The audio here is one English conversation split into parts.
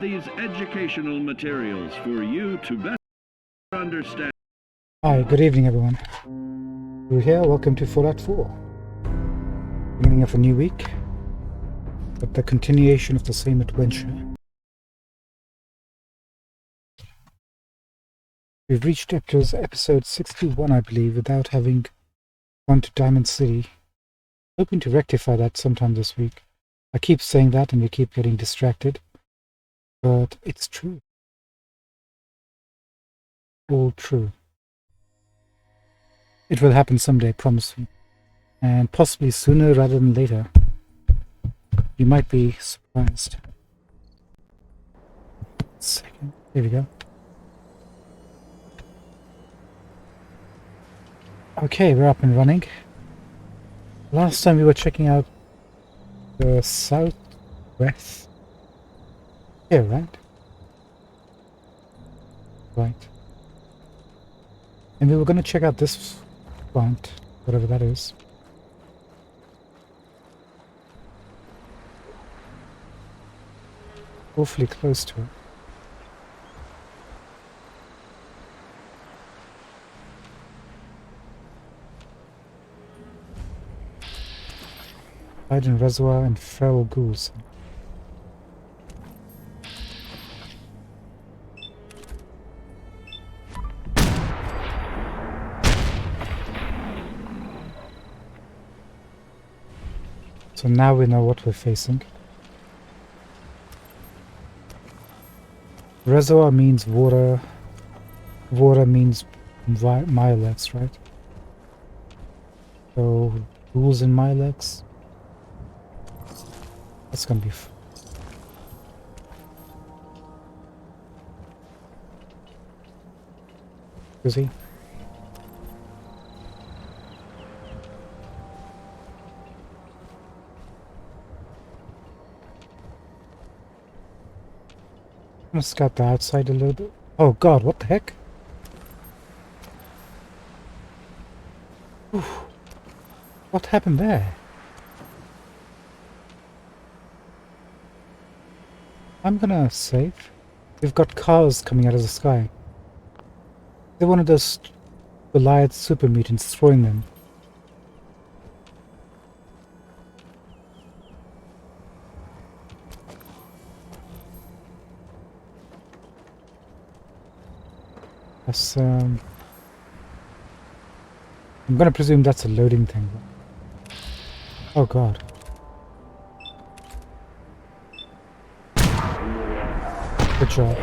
these educational materials for you to better understand. Hi, good evening everyone. We're here, welcome to Fallout 4. Beginning of a new week, but the continuation of the same adventure. We've reached up to episode 61, I believe, without having gone to Diamond City. Hoping to rectify that sometime this week. I keep saying that and we keep getting distracted, but it's true. All true. It will happen someday, promise me. And possibly sooner rather than later. You might be surprised. Second. There we go. Okay, we're up and running. Last time we were checking out the southwest. Here, right? Right. And we were going to check out this plant, whatever that is. Awfully close to it. Hydrogen reservoir and feral ghouls. So now we know what we're facing. Reservoir means water. Water means Milex, right? So ghouls in Milex. That's gonna be busy. I'm gonna scout the outside a little bit. Oh god, what the heck? Oof. What happened there? I'm gonna save. We've got cars coming out of the sky. They're one of those Goliath super mutants throwing them. That's, I'm gonna presume that's a loading thing. Oh god. Good job.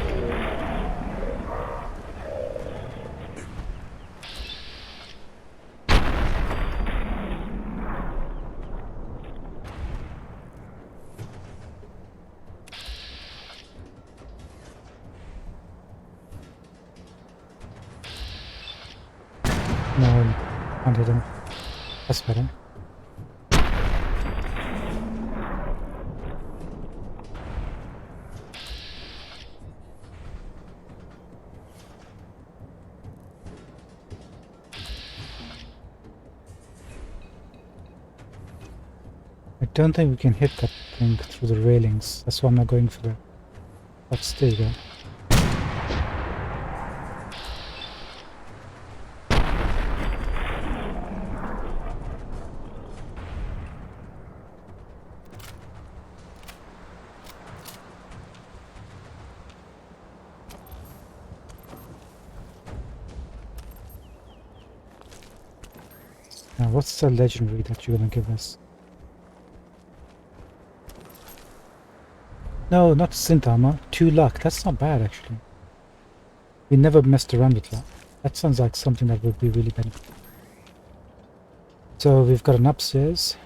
No, can't hit him. That's better. I don't think we can hit that thing through the railings. That's why I'm not going for the... That's, there you go. Now, what's the legendary that you're gonna give us? No, not synth armor. 2 luck. That's not bad, actually. We never messed around with that. That sounds like something that would be really beneficial. So we've got an upstairs.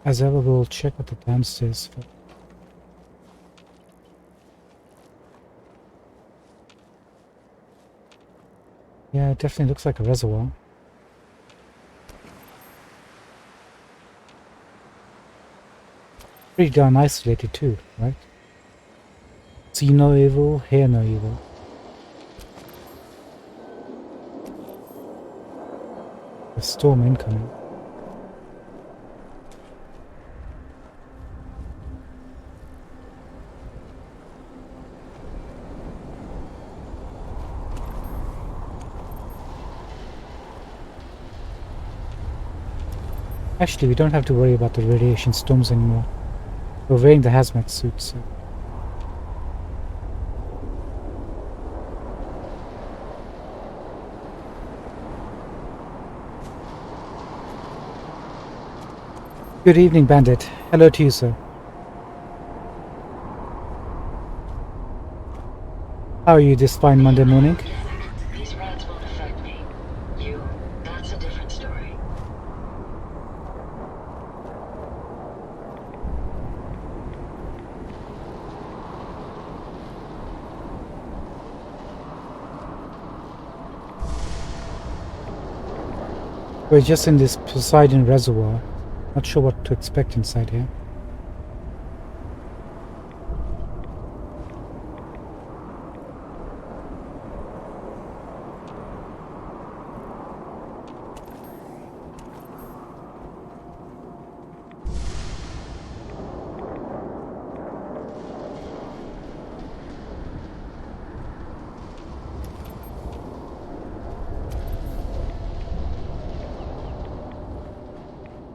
As ever, we'll check out the downstairs first. Yeah, it definitely looks like a reservoir. Pretty darn isolated too, right? See no evil, hear no evil. A storm incoming. Actually, we don't have to worry about the radiation storms anymore. We're wearing the hazmat suits. So. Good evening, Bandit. Hello to you, sir. How are you this fine Monday morning? These rats won't affect me. You, that's a different story. We're just in this Poseidon reservoir. Not sure what to expect inside here.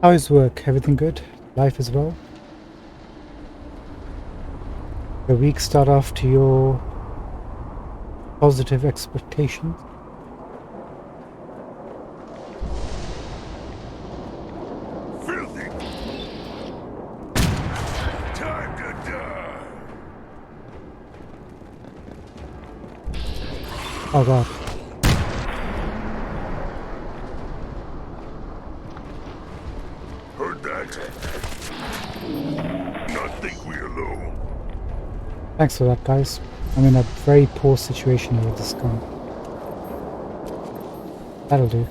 How is work? Everything good? Life as well? The week start off to your positive expectations? Filthy! Time to die! Oh god. Heard that? Not think we alone. Thanks for that, guys. I'm in a very poor situation here with this gun. That'll do.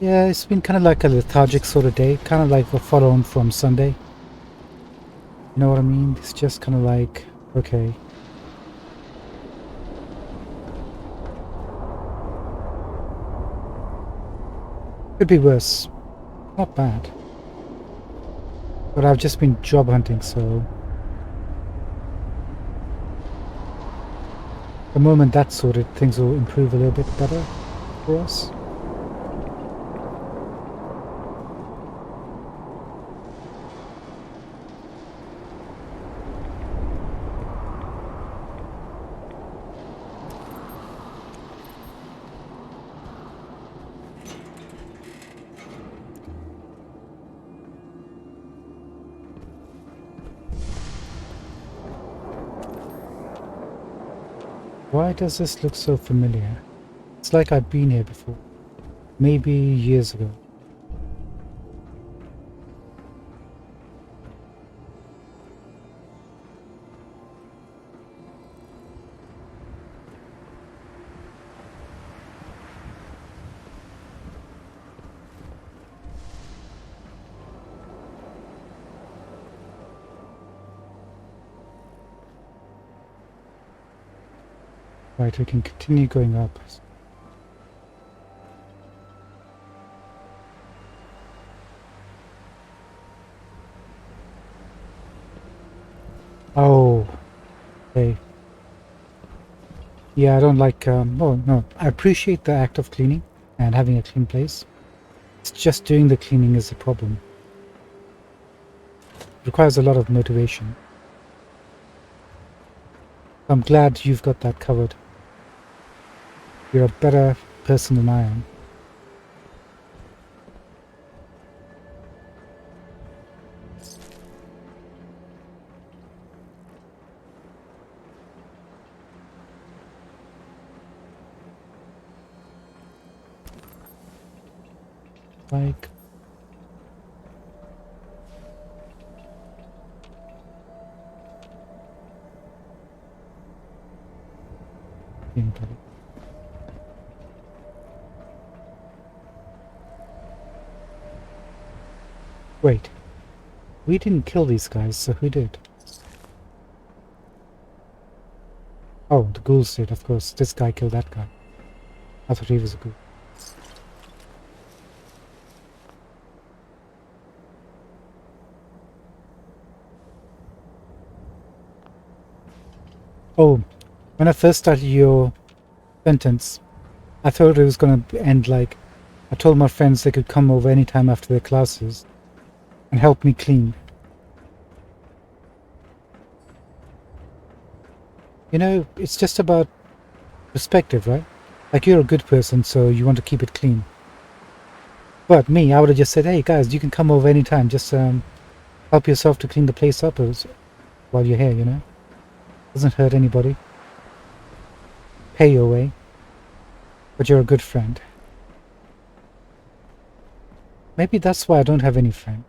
Yeah, it's been kind of like a lethargic sort of day. Kind of like a follow-on from Sunday. You know what I mean? It's just kind of like, okay. Could be worse. Not bad. But I've just been job hunting, so... the moment that's sorted, things will improve a little bit better for us. Why does this look so familiar? It's like I've been here before. Maybe years ago. Right, we can continue going up. Oh, okay. Yeah, I don't like, oh no, I appreciate the act of cleaning and having a clean place. It's just doing the cleaning is the problem. It requires a lot of motivation. I'm glad you've got that covered. You're a better person than I am. Like... gameplay. Wait, we didn't kill these guys, so who did? Oh, the ghouls did, of course. This guy killed that guy. I thought he was a ghoul. Oh, when I first started your sentence, I thought it was going to end like, I told my friends they could come over anytime after their classes and help me clean. You know, it's just about perspective, right? Like, you're a good person, so you want to keep it clean. But me, I would have just said, hey guys, you can come over anytime. Just help yourself to clean the place up while you're here, you know? Doesn't hurt anybody. Pay your way. But you're a good friend. Maybe that's why I don't have any friends.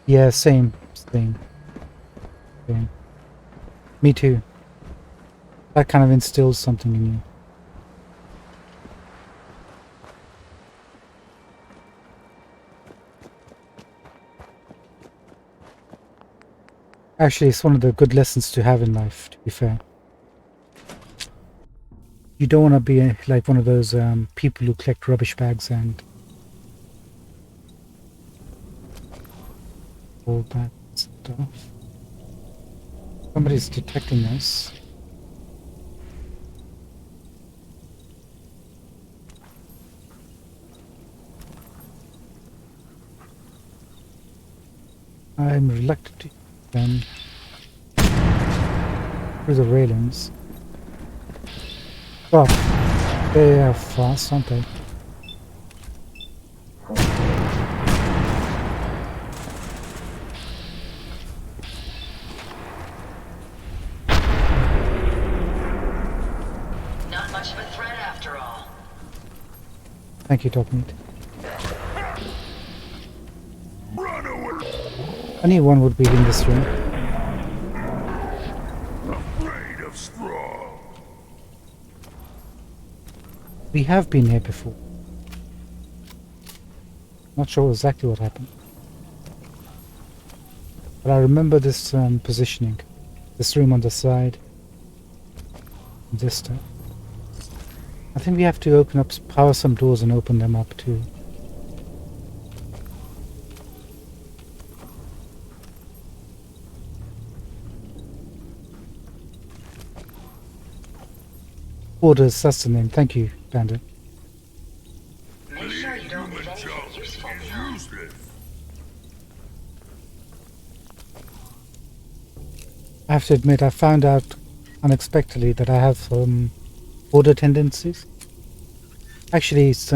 Yeah, same. Me too. That kind of instills something in you. Actually, it's one of the good lessons to have in life, to be fair. You don't want to be like one of those people who collect rubbish bags and all that stuff. Somebody's detecting us. I'm reluctant to them through the railings. Oh, they are fast, aren't they? Not much of a threat after all. Thank you, Dogmeat. Run away! I knew one would be in this room. Afraid of straw. We have been here before. Not sure exactly what happened. But I remember this positioning. This room on the side. This stuff. I think we have to power some doors and open them up too. Orders, that's the name. Thank you, Bandit. Make sure you don't leave anything Junk useful is behind. useless. I have to admit, I found out unexpectedly that I have order tendencies. Actually, it's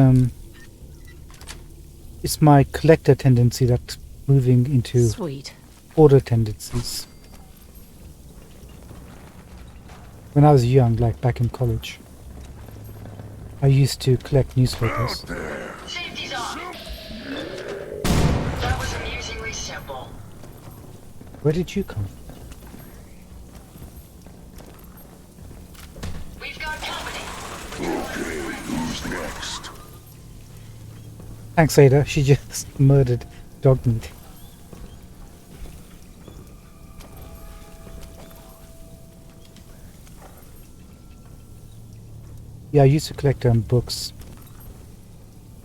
my collector tendency that's moving into Sweet. order tendencies. When I was young, like back in college, I used to collect newspapers. Out there. Safety's off. That was amusingly simple. Where did you come from? We've got company. Okay, who's next? Thanks, Ada. She just murdered Dogmeat. Yeah, I used to collect books.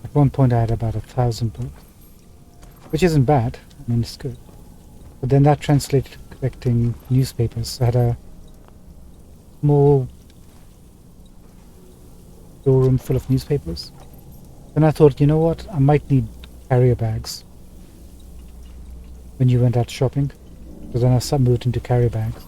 At one point I had about 1,000 books. Which isn't bad. I mean, it's good. But then that translated to collecting newspapers. I had a small storeroom full of newspapers. Then I thought, you know what? I might need carrier bags when you went out shopping. So then I moved into carrier bags.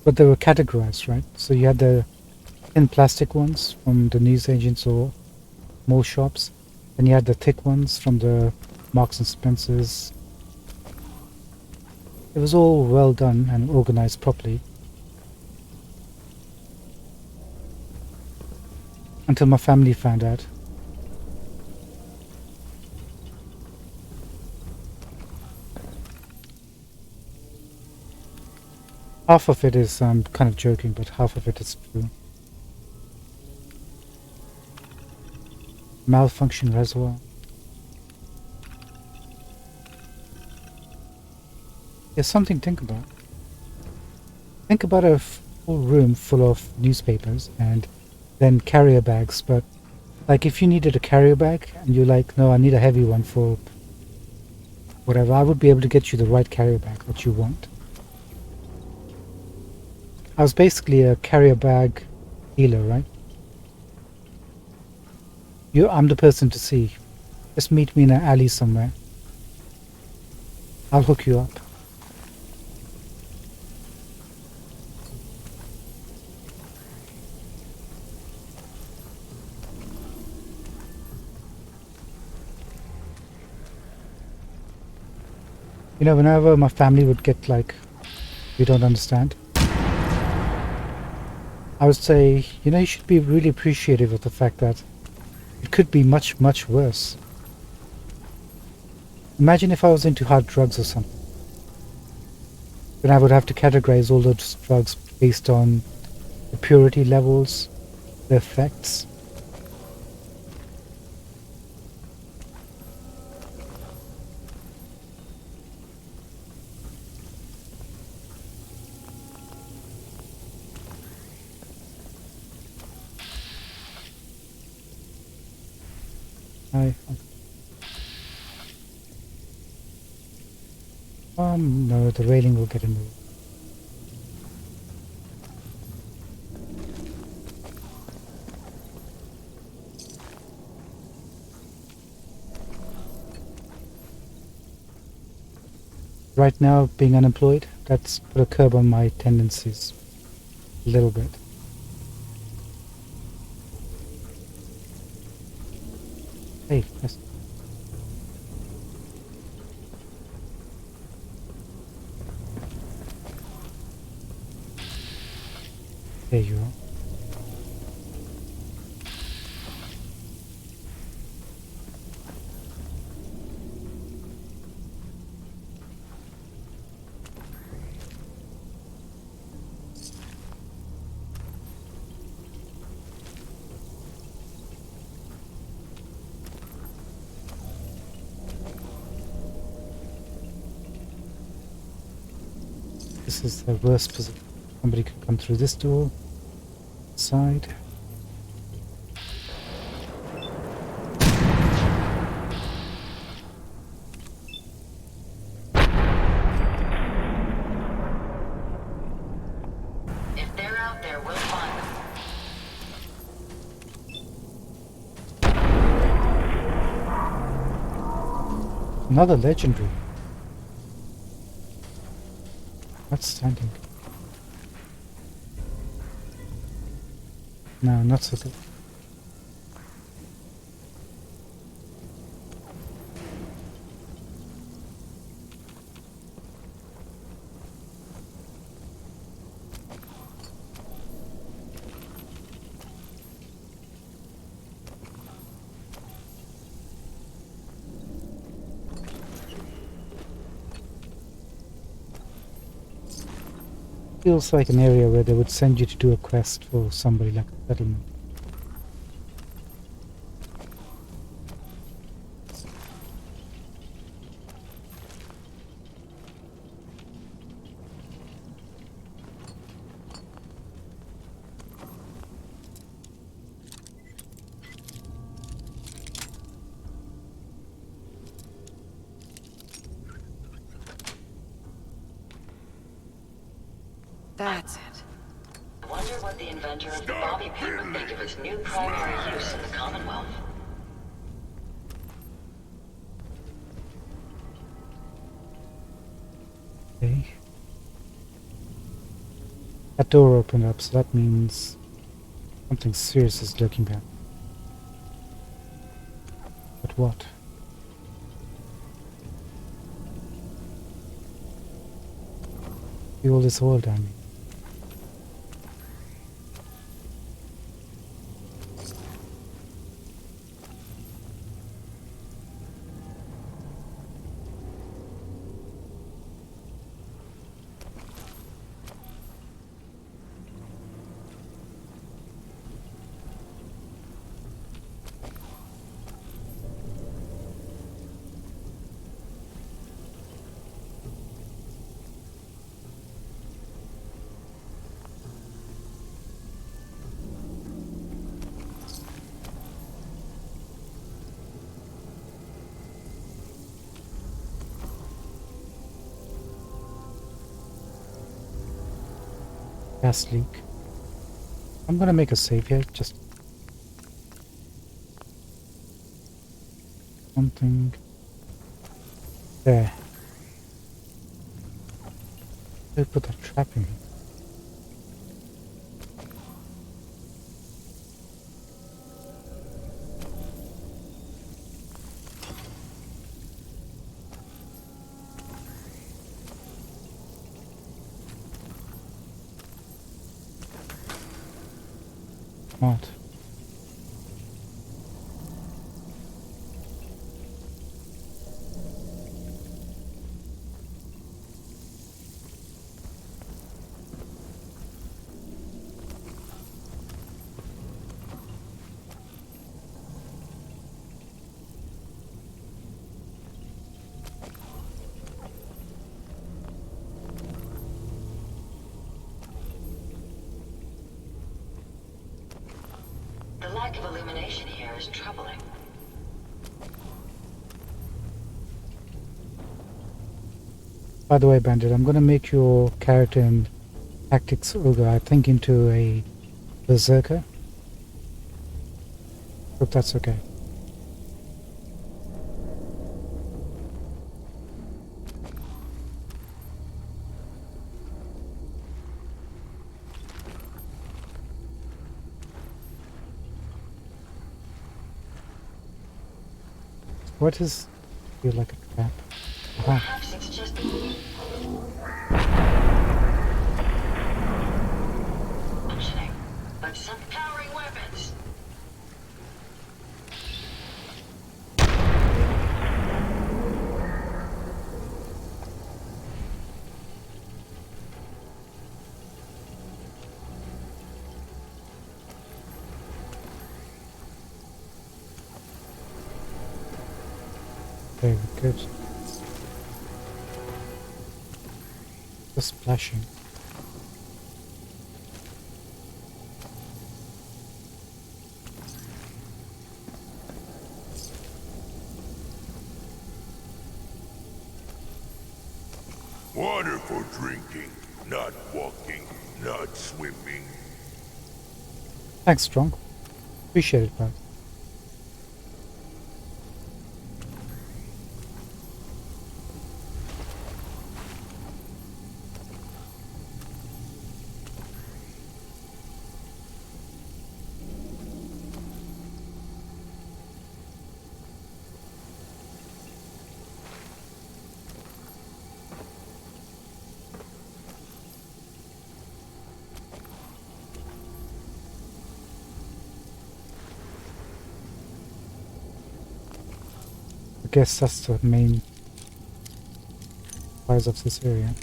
But they were categorized, right? So you had the thin plastic ones from the newsagents or mall shops. Then you had the thick ones from the Marks and Spencers. It was all well done and organized properly. Until my family found out. Half of it is kind of joking, but half of it is true. Malfunction reservoir. There's something to think about. think about a full room full of newspapers and then carrier bags, but like if you needed a carrier bag and you're like, no, I need a heavy one for whatever, I would be able to get you the right carrier bag that you want. I was basically a carrier bag dealer, right? I'm the person to see. Just meet me in an alley somewhere. I'll hook you up. You know, whenever my family would get like, you don't understand, I would say, you know, you should be really appreciative of the fact that it could be much, much worse. Imagine if I was into hard drugs or something. Then I would have to categorize all those drugs based on the purity levels, the effects. No, the railing will get in the way. Right now, being unemployed, that's put a curb on my tendencies a little bit. Hey, yes. There you are. This is the worst position. Somebody could come through this door, side. If they're out there, we'll find them. Another legendary. Outstanding. No, not so good. Feels like an area where they would send you to do a quest for somebody like a settlement. That's it. I wonder what the inventor of the bobby pin would think of its new primary use in the Commonwealth. Okay. That door opened up, so that means something serious is lurking back. But what? See all this oil down here. gas leak. I'm gonna make a save here, just something there. They put a trap in here. Smart. The lack of illumination here is troubling. By the way, Bandit, I'm gonna make your character in Tactics Ogre, I think, into a Berserker. Hope that's okay. What is feel like a trap? Aha. Perhaps it's just functioning, but some powering weapons. Very good. The splashing. Water for drinking, not walking, not swimming. Thanks, Strong. Appreciate it, bud. I guess that's the main size of this area.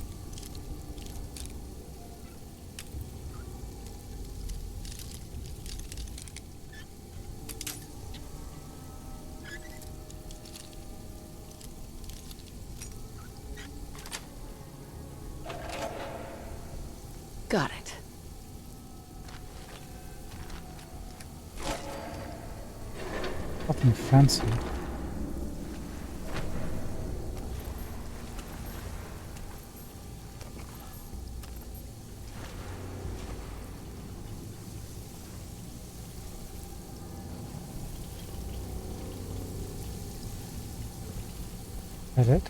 Got it. Nothing fancy. That it?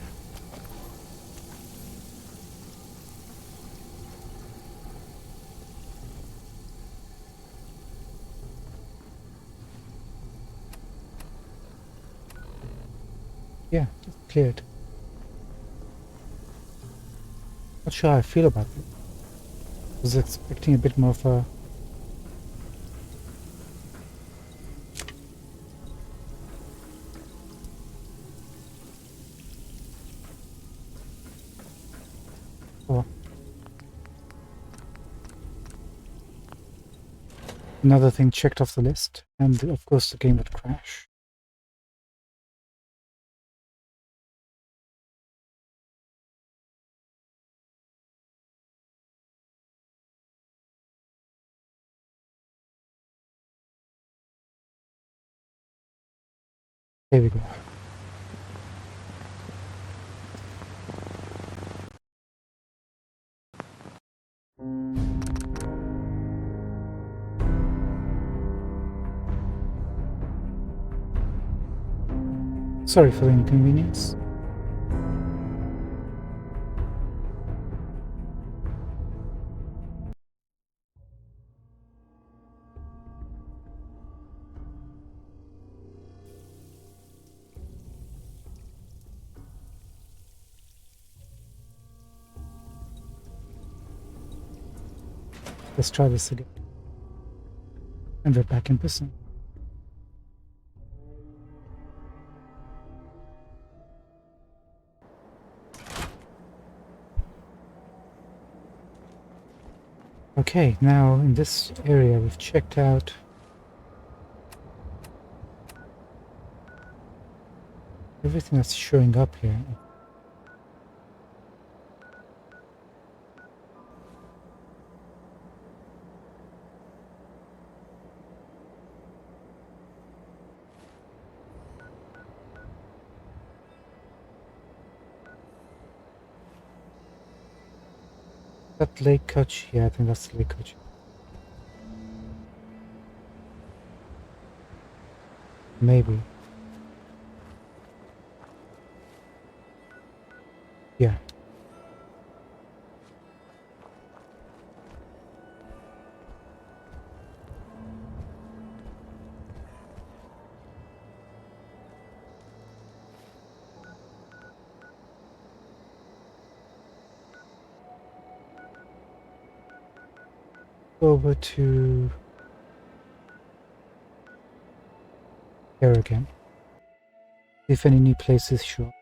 Yeah, it's cleared. Not sure how I feel about it. Was expecting a bit more of a oh. Another thing checked off the list, and of course the game would crash. There we go. Sorry for the inconvenience. Let's try this again. And we're back in business. Okay, now in this area we've checked out everything that's showing up here. That lake coach? Yeah, I think that's the lake coach. Maybe. Yeah. Over to here again. If any new places show up.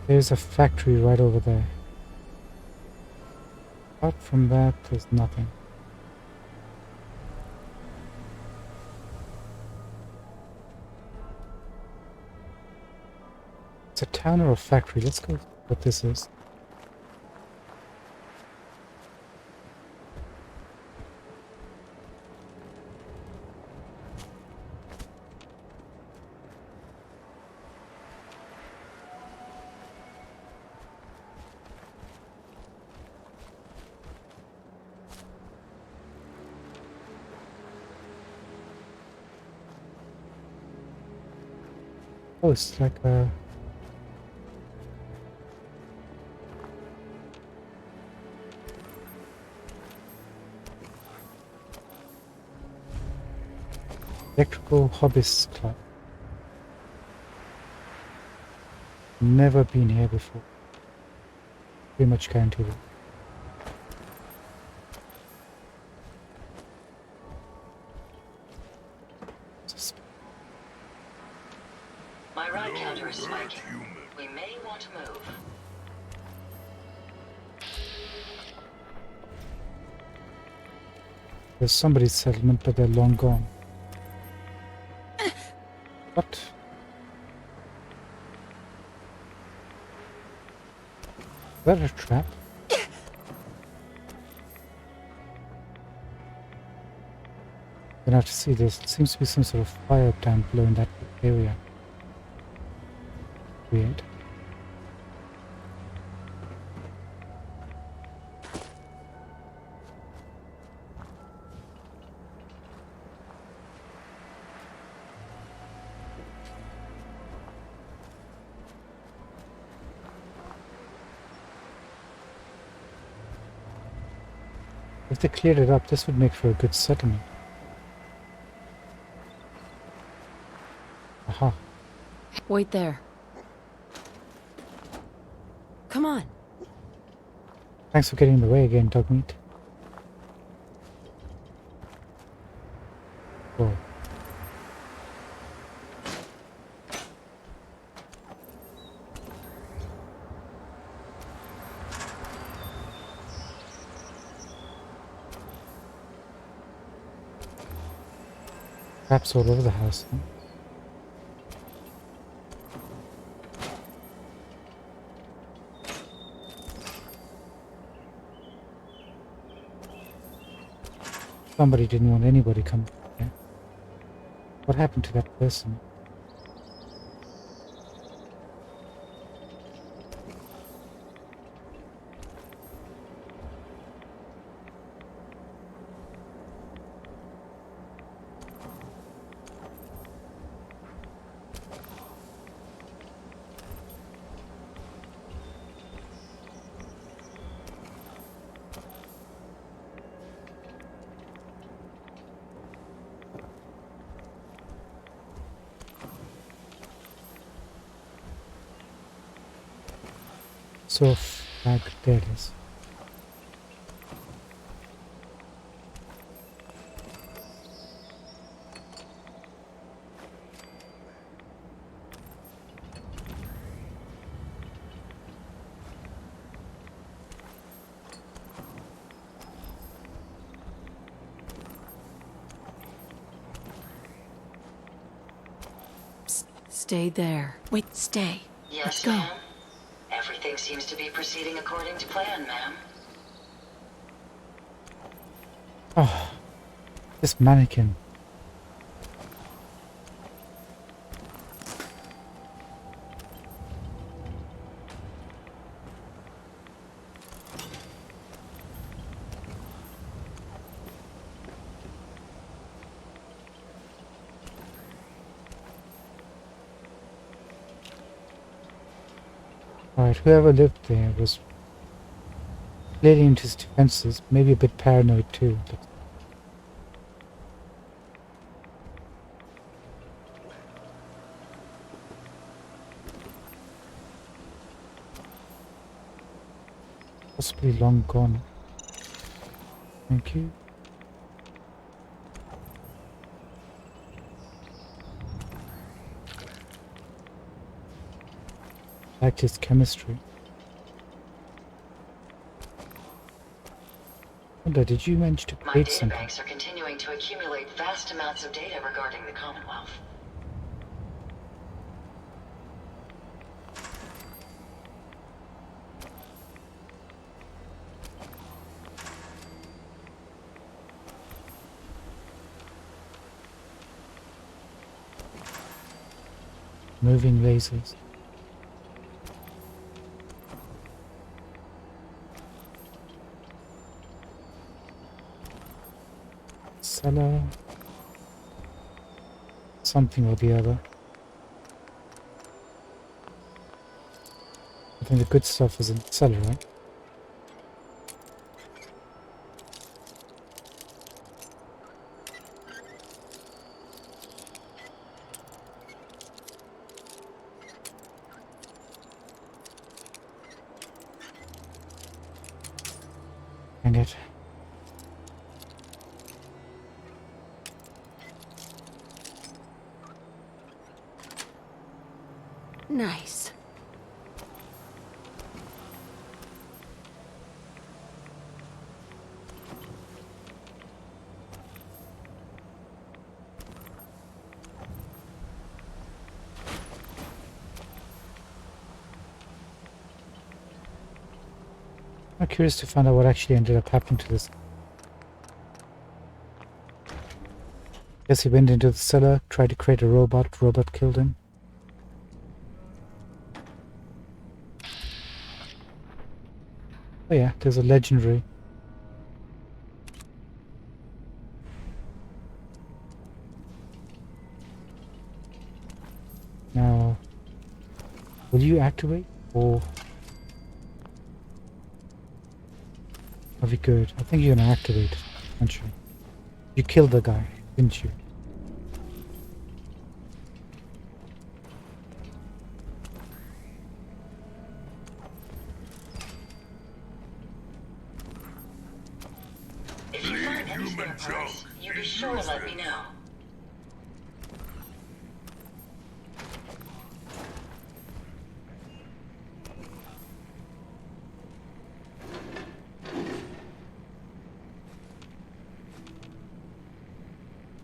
There's a factory right over there. Apart from that, there's nothing. It's a town or a factory. Let's go see what this is. Oh, it's like a... Electrical Hobbyist Club. Never been here before. Pretty much guaranteed it. My ride counter is spiking. We may want to move. There's somebody's settlement, but they're long gone. What? Is that a trap? Gonna have to see this. It seems to be some sort of fire tank below in that area. Weird. If they cleared it up, this would make for a good settlement. Aha. Wait there. Come on. Thanks for getting in the way again, Dogmeat. Whoa. Traps all over the house. Huh? Somebody didn't want anybody coming here. What happened to that person? So, flag, there it is. Stay there. Wait, stay. Yes, Let's go. ma'am. Everything seems to be proceeding according to plan, ma'am. Oh, this mannequin. Alright, whoever lived there was clearly into his defenses, maybe a bit paranoid too. But possibly long gone. Thank you. Liked his chemistry. Wonder, did you manage to My create something? databanks are continuing to accumulate vast amounts of data regarding the Commonwealth. Moving lasers. Cellar. Something or the other. I think the good stuff is in the cellar, right? Dang it. Nice. I'm curious to find out what actually ended up happening to this. Guess he went into the cellar, tried to create a robot. Robot killed him. Oh yeah, there's a legendary. Now, will you activate or are we good? I think you're gonna activate, aren't you? You killed the guy, didn't you? If you find any spare parts, you be sure to let me know.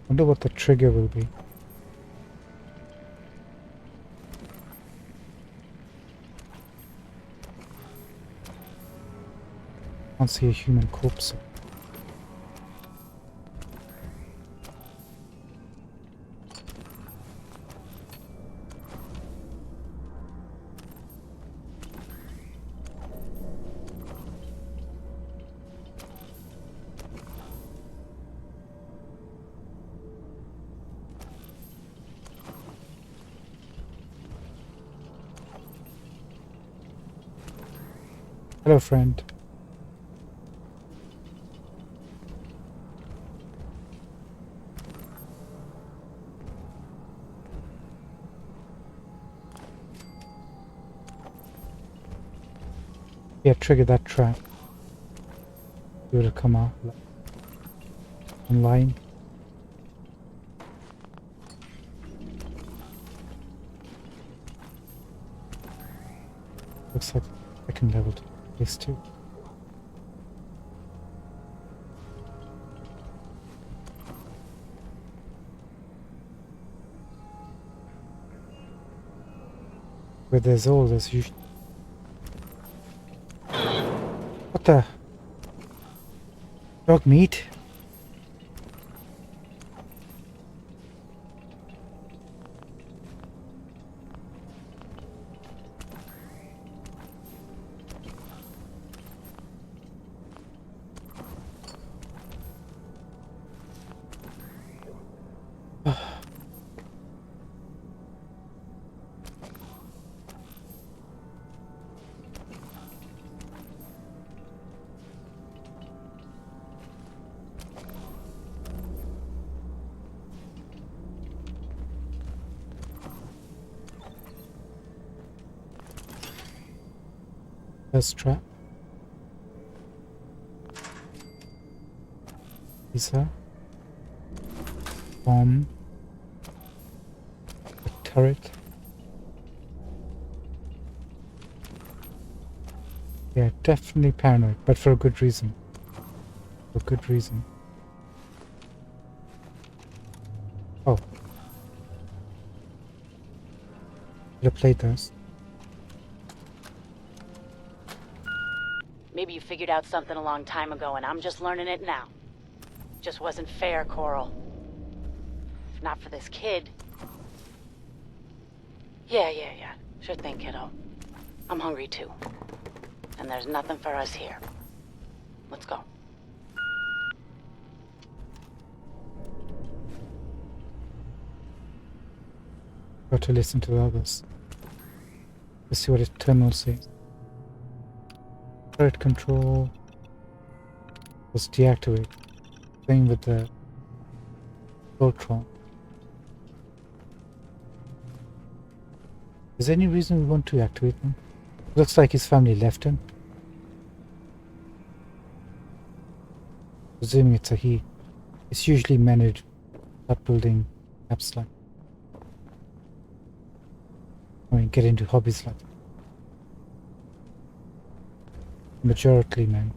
Wonder what the trigger will be. Can't see a human corpse. Hello, friend. Yeah, trigger that trap. It will come out online. Looks like second level to this too. Where there's all this usually. What the? Dog meat? First trap. Pizza. Bomb. A turret. Yeah, definitely paranoid, but for a good reason. For a good reason. Oh. Should have played those. Maybe you figured out something a long time ago and I'm just learning it now. Just wasn't fair, Coral. If not for this kid... Yeah. Sure thing, kiddo. I'm hungry too. And there's nothing for us here. Let's go. Got to listen to the others. Let's see what its terminal says. Turret control was deactivated. Same with the Voltron. Is there any reason we want to activate them? Looks like his family left him. Presuming it's a he. It's usually managed start building apps like. I mean, get into hobbies like that. Majority, man.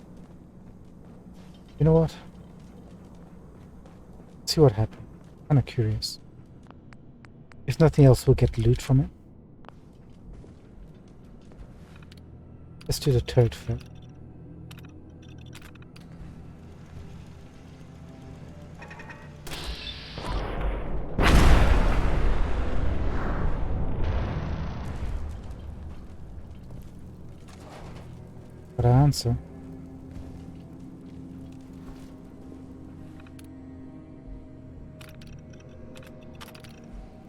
You know what? Let's see what happened. Kinda curious. If nothing else, we'll get loot from it. Let's do the turret first. Got an answer.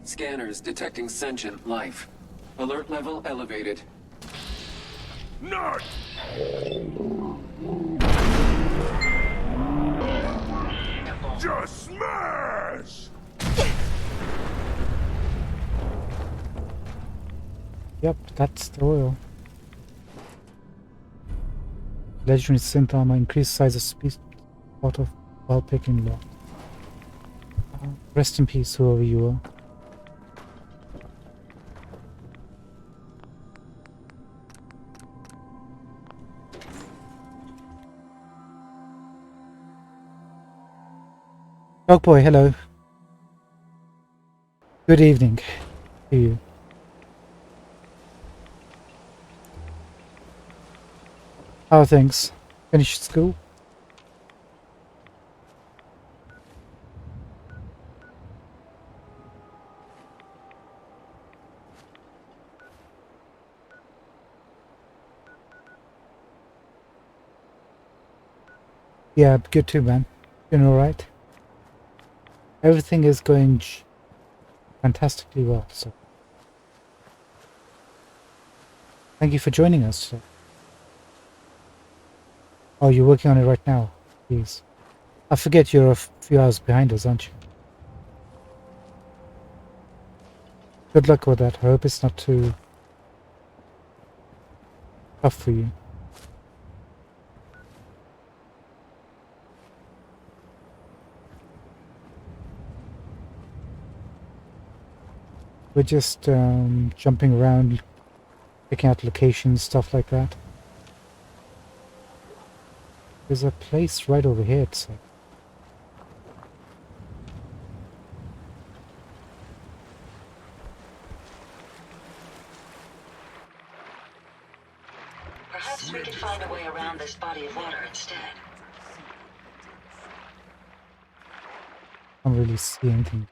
Scanners detecting sentient life. Alert level elevated. Not! Just smash! Yep, that's the oil. Legendary synth armor, increased size of speed, spot of while picking lock. Rest in peace, whoever you are. Dog boy, hello. Good evening to you. How are things? Finished school? Yeah, good too, man. Doing alright? Everything is going fantastically well, so thank you for joining us. Oh, you're working on it right now. Please. I forget you're a few hours behind us, aren't you? Good luck with that. I hope it's not too tough for you. We're just jumping around, picking out locations, stuff like that. There's a place right over here, it's like. Perhaps we could find a way around this body of water instead. I don't really see anything.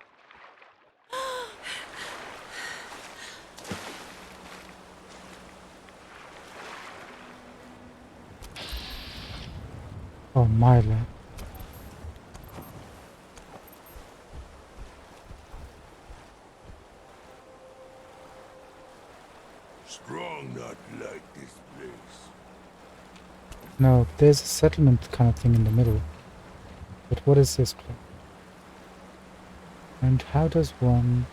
Oh, my lord. Strong not like this place. No, there's a settlement kind of thing in the middle. But what is this place? And how does one...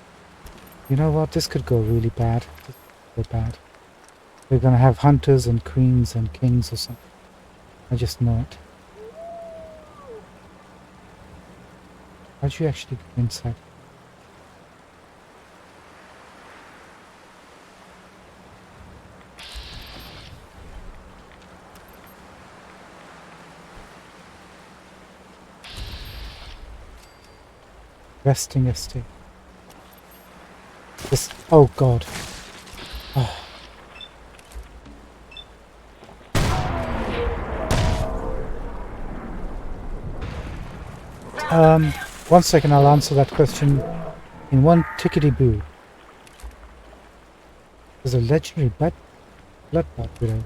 You know what? This could go really bad. This could go bad. We're gonna have hunters and queens and kings or something. I just know it. How'd you actually get inside? Resting estate. This. Oh god. One second, I'll answer that question in one tickety-boo. There's a legendary bloodbath widow.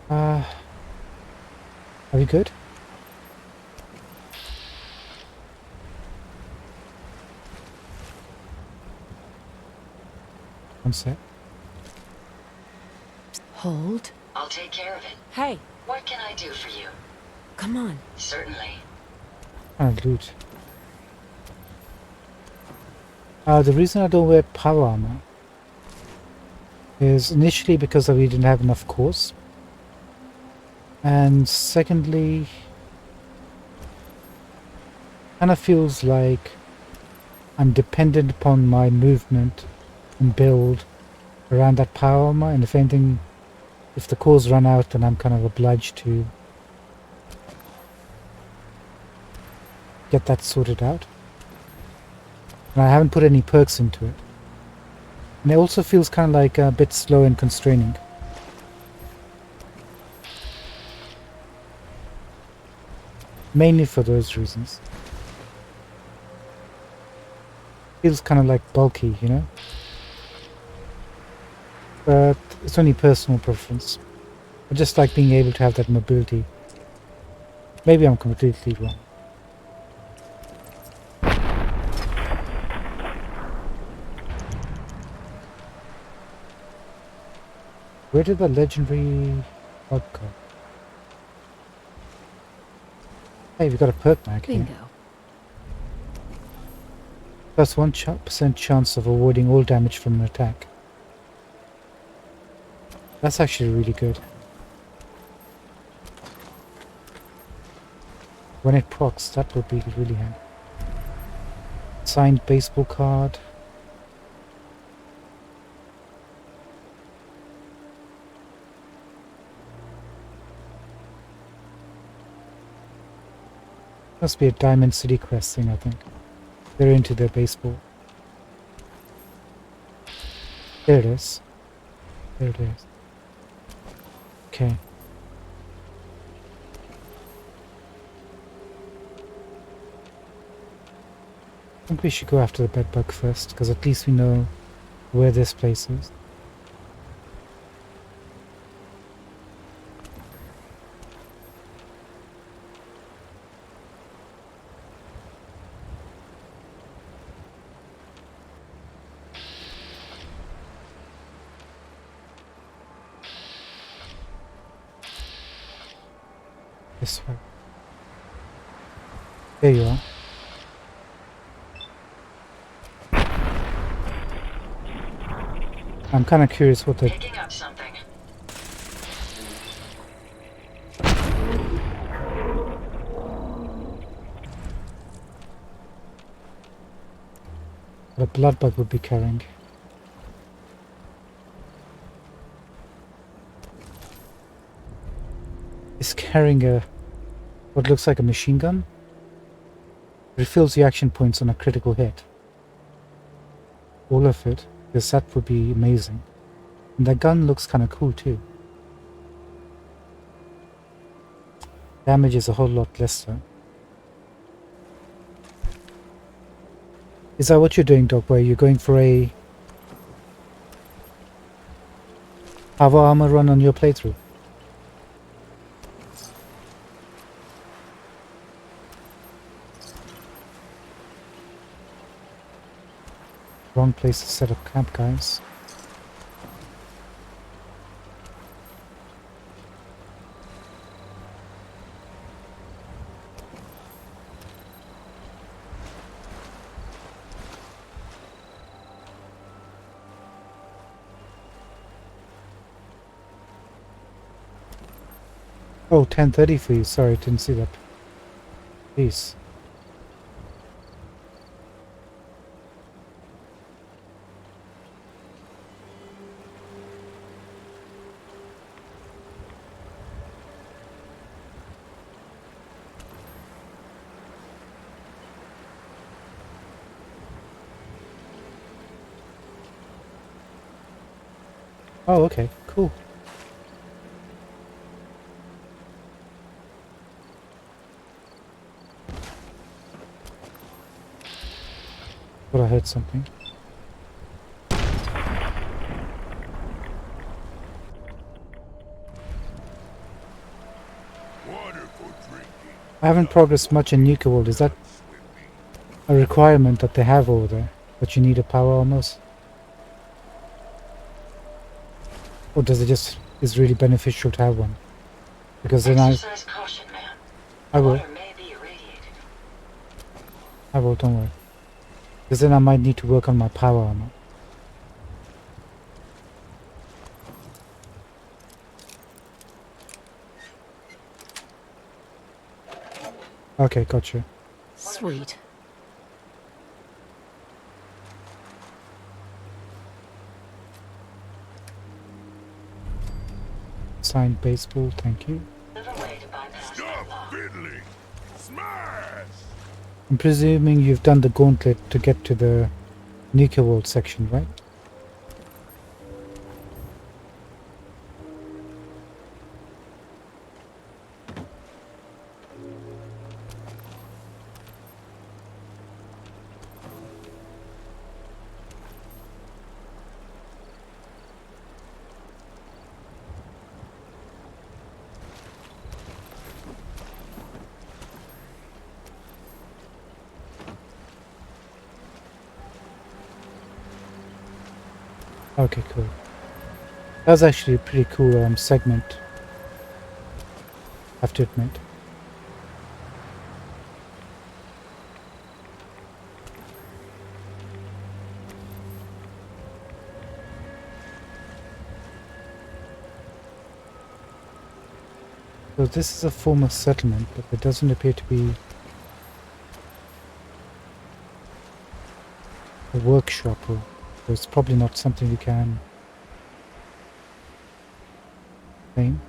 Are we good? One sec. Hold. I'll take care of it. Hey, What can I do for you? come on. Certainly. Loot. The reason I don't wear power armor is initially because we didn't have enough cores, and secondly, kind of feels like I'm dependent upon my movement and build around that power armor, and if anything, if the cores run out, then I'm kind of obliged to get that sorted out. And I haven't put any perks into it. And it also feels kind of like a bit slow and constraining. Mainly for those reasons. Feels kind of like bulky, you know? But it's only personal preference. I just like being able to have that mobility. Maybe I'm completely wrong. Where did the legendary bug go? Hey, we got a perk back here. Bingo. Plus 1% chance of avoiding all damage from an attack. That's actually really good. When it procs, that would be really handy. Signed baseball card. Must be a Diamond City quest thing, I think. They're into their baseball. There it is. There it is. Okay. I think we should go after the bedbug first, because at least we know where this place is. This way. There you are. I'm kind of curious what the... Picking up something. what a blood bug would be carrying. He's carrying a... what looks like a machine gun. Refills the action points on a critical hit. All of it, because that would be amazing. And that gun looks kind of cool too. Damage is a whole lot less though. Is that what you're doing, Doc? Where you're going for a power armor run on your playthrough? Wrong place to set up camp, guys. Oh, 10:30 for you. Sorry, didn't see that. Please. Oh, okay, cool. Thought I heard something. Water for drinking. I haven't progressed much in Nuka World. Is that a requirement that they have over there? That you need a power almost? Or does it just is really beneficial to have one? Because then Exercise caution, man. I will. Water may be irradiated. I will, don't worry. Because then I might need to work on my power armor. Okay, gotcha. Sweet. Signed baseball, thank you. Live a way to bypass that Stop law. fiddling. Smash! I'm presuming you've done the gauntlet to get to the Nuka World section, right? Okay, cool. That was actually a pretty cool segment, I have to admit. So this is a former settlement, but there doesn't appear to be a workshop, or so it's probably not something we can claim.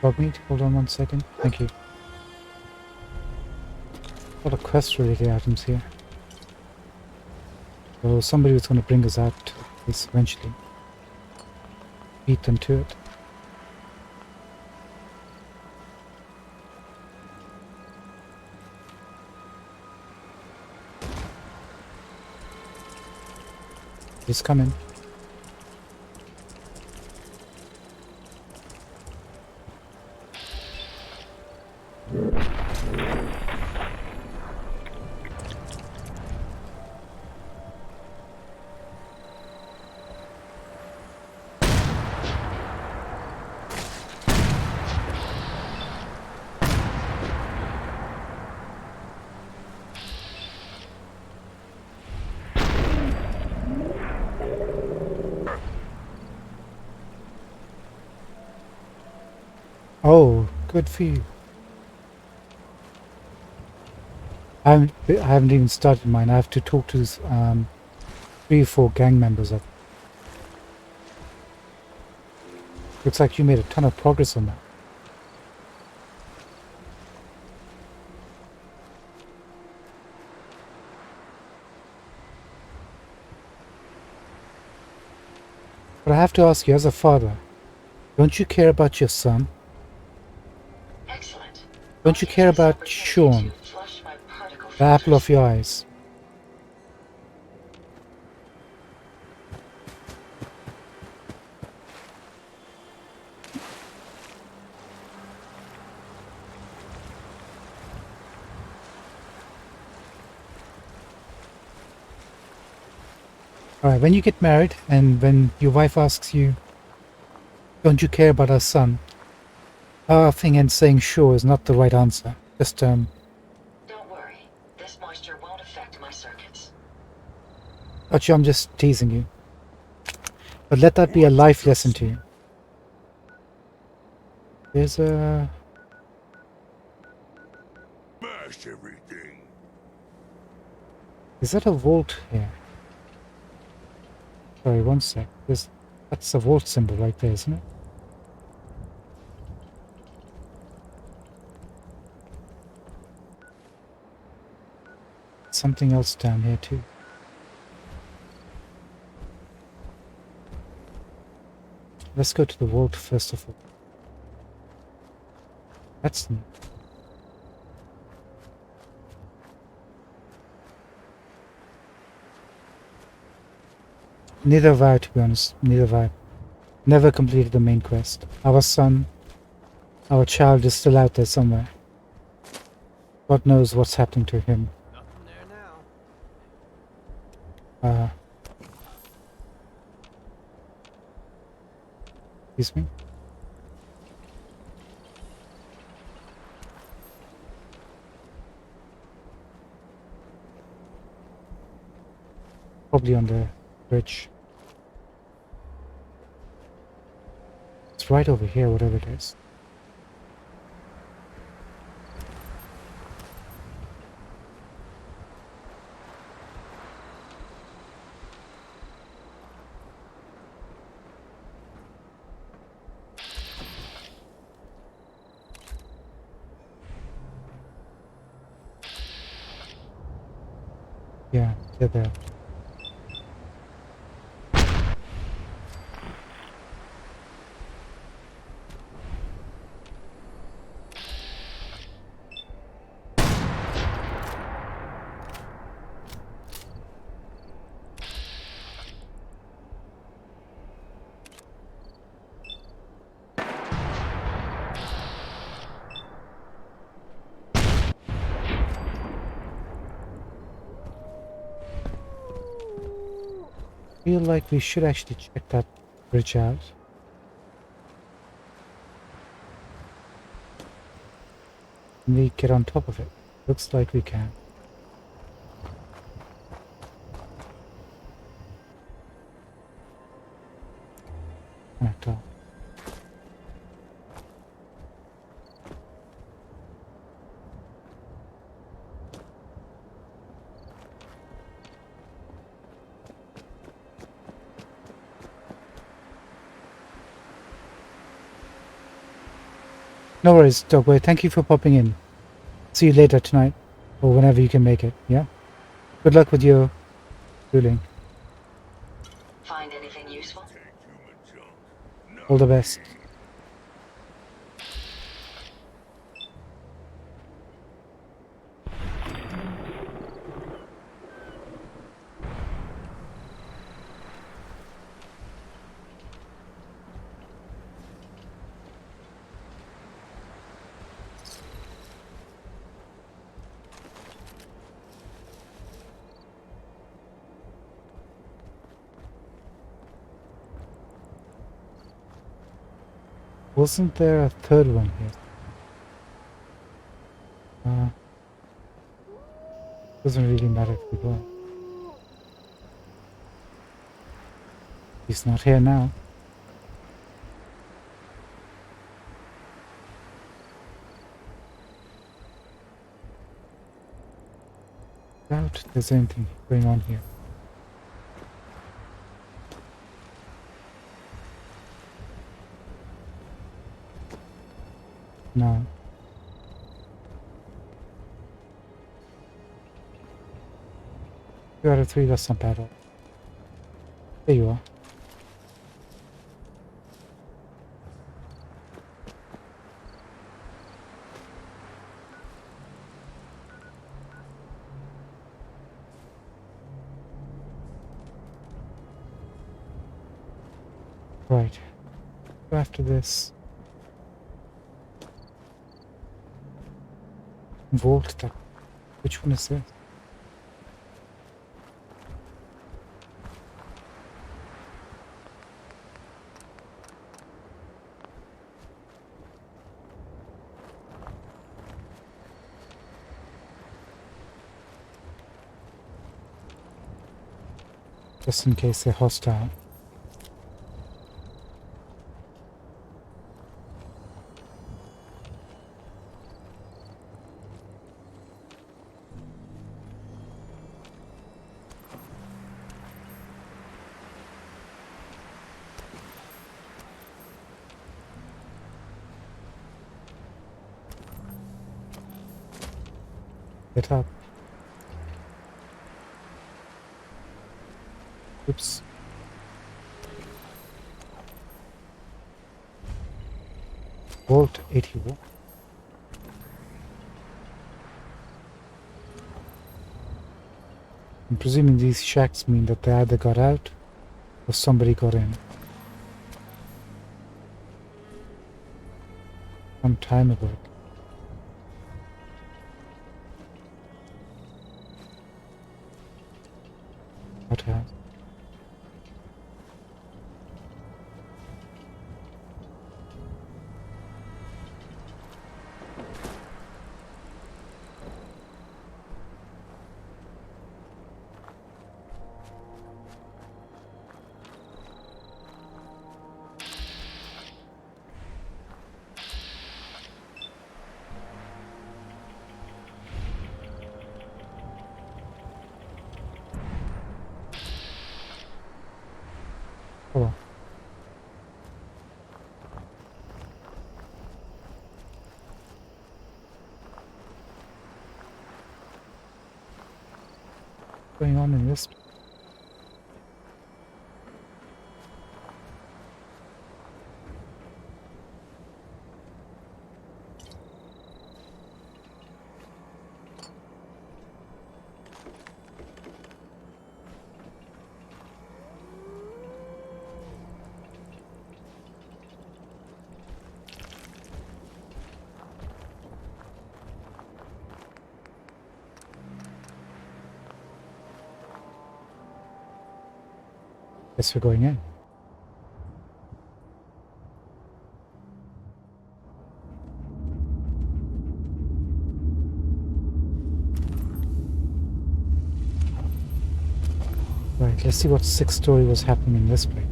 Dog meat, hold on one second. Thank you. A lot of quest related items here. So somebody was going to bring us out to this eventually. Beat them to it. He's coming. Oh, good for you. I haven't even started mine. I have to talk to 3 or 4 gang members. Looks like you made a ton of progress on that. But I have to ask you, as a father, don't you care about your son? Excellent. Don't you care about Sean, Flush my particle the apple filters. of your eyes? Alright, when you get married and when your wife asks you, don't you care about our son? Laughing and saying sure is not the right answer. Just, Don't worry. This moisture won't affect my circuits. Gotcha, I'm just teasing you. But let that be a life lesson to you. There's a... Smash everything. Is that a vault here? Sorry, one sec. That's a vault symbol right there, isn't it? Something else down here too. Let's go to the vault first of all. That's neat. Neither have I, to be honest. Neither have I. Never completed the main quest. Our son, our child is still out there somewhere. God knows what's happening to him. Nothing there now. Excuse me? Probably on the bridge. It's right over here, whatever it is. Yeah, they're there. I feel like we should actually check that bridge out. Can we get on top of it? Looks like we can. Connect up. No worries, Dogboy. Thank you for popping in. See you later tonight, or whenever you can make it, yeah? Good luck with your dueling. All the best. Wasn't there a third one here? Doesn't really matter if we go. He's not here now. Doubt there's anything going on here. No. 2 out of 3, that's not bad at all. There you are. Right. So after this, Vault Tap. Which one is this? Just in case they're hostile. Get up. Oops. Vault 81. I'm presuming these shacks mean that they either got out or somebody got in. Some time ago. Outhouse. Hold on. What's going on in this? Guess we're going in. Right, let's see what 6th story was happening in this place.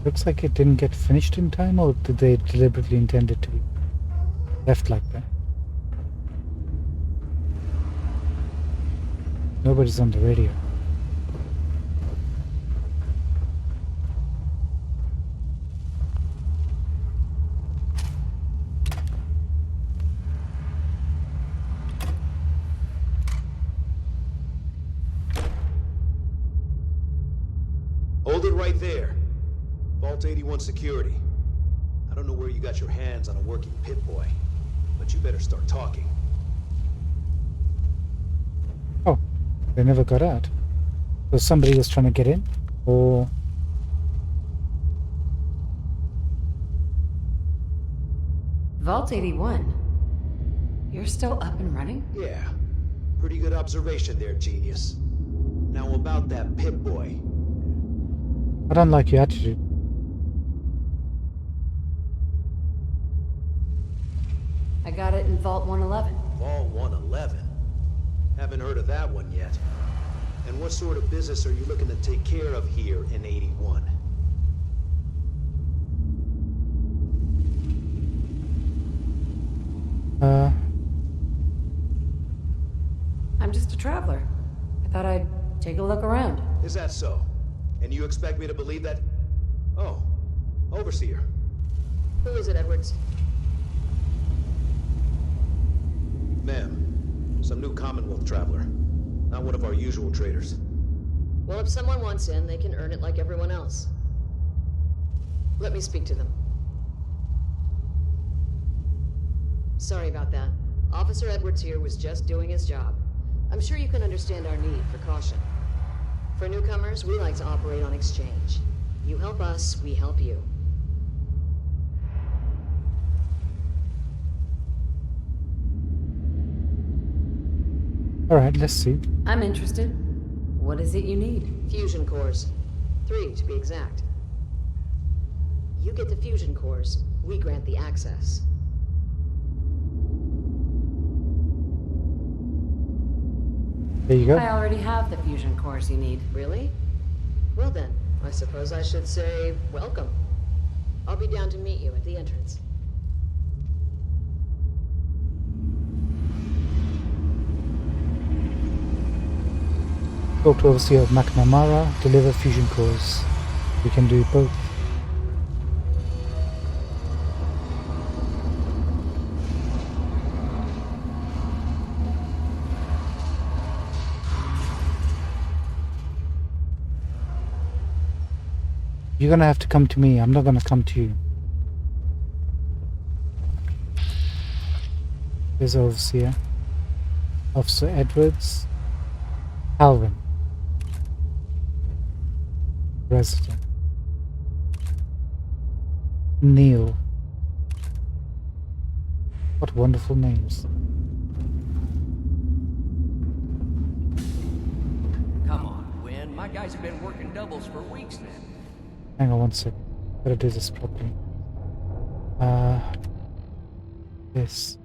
Looks like it didn't get finished in time, or did they deliberately intend it to be left like that? Nobody's on the radio. Hold it right there. Vault 81 security. I don't know where you got your hands on a working Pip-Boy, but you better start talking. Oh, they never got out. So somebody was trying to get in? Or... Vault 81? You're still up and running? Yeah. Pretty good observation there, genius. Now about that Pip-Boy. I don't like your attitude. I got it in Vault 111. Vault 111? Haven't heard of that one yet. And what sort of business are you looking to take care of here in 81? I'm just a traveler. I thought I'd take a look around. Is that so? And you expect me to believe that? Oh, Overseer. Who is it, Edwards? Ma'am, some new Commonwealth traveler. Not one of our usual traders. Well, if someone wants in, they can earn it like everyone else. Let me speak to them. Sorry about that. Officer Edwards here was just doing his job. I'm sure you can understand our need for caution. For newcomers, we like to operate on exchange. You help us, we help you. Alright, let's see. I'm interested. What is it you need? Fusion cores. 3, to be exact. You get the fusion cores, we grant the access. There you go. I already have the fusion cores you need. Really? Well then, I suppose I should say welcome. I'll be down to meet you at the entrance. Talk to Overseer of McNamara, deliver fusion cores. We can do both. You're gonna have to come to me, I'm not gonna come to you. There's Overseer. Officer Edwards. Calvin. Resident. Neil. What wonderful names. Come on, Gwen. My guys have been working doubles for weeks now. Hang on one second. Gotta do this properly. This.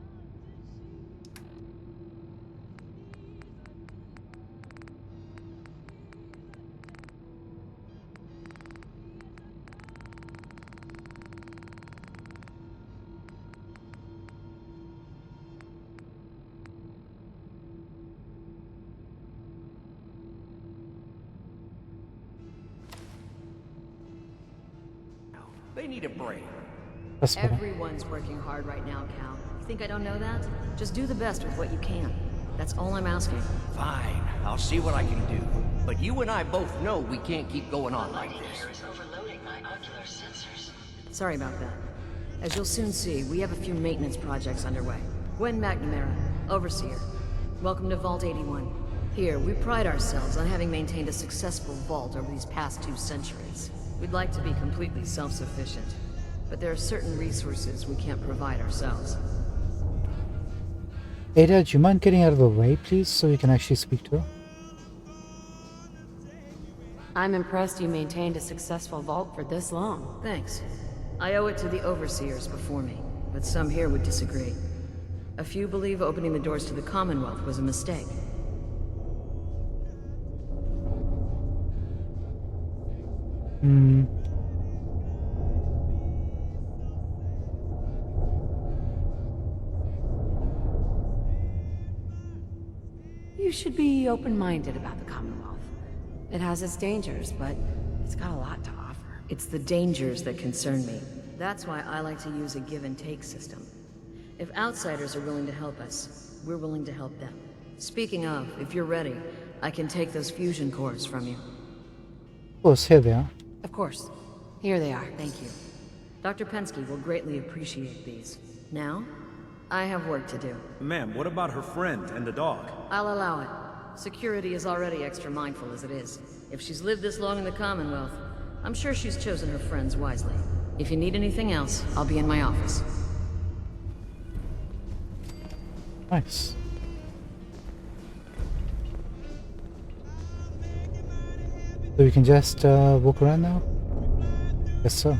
They need a break. That's better. Everyone's working hard right now, Cal. You think I don't know that? Just do the best with what you can. That's all I'm asking. Fine, I'll see what I can do. But you and I both know we can't keep going on like this. Is overloading my ocular sensors. Sorry about that. As you'll soon see, we have a few maintenance projects underway. Gwen McNamara, Overseer. Welcome to Vault 81. Here, we pride ourselves on having maintained a successful vault over these past 2 centuries. We'd like to be completely self-sufficient, but there are certain resources we can't provide ourselves. Ada, do you mind getting out of the way, please, so we can actually speak to her? I'm impressed you maintained a successful vault for this long. Thanks. I owe it to the overseers before me, but some here would disagree. A few believe opening the doors to the Commonwealth was a mistake. You should be open-minded about the Commonwealth. It has its dangers, but it's got a lot to offer. It's the dangers that concern me. That's why I like to use a give-and-take system. If outsiders are willing to help us, we're willing to help them. Speaking of, if you're ready, I can take those fusion cores from you. Of course, here they are. Of course. Here they are. Thank you. Dr. Pensky will greatly appreciate these. Now, I have work to do. Ma'am, what about her friend and the dog? I'll allow it. Security is already extra mindful as it is. If she's lived this long in the Commonwealth, I'm sure she's chosen her friends wisely. If you need anything else, I'll be in my office. Nice. So we can just walk around now? Yes, sir.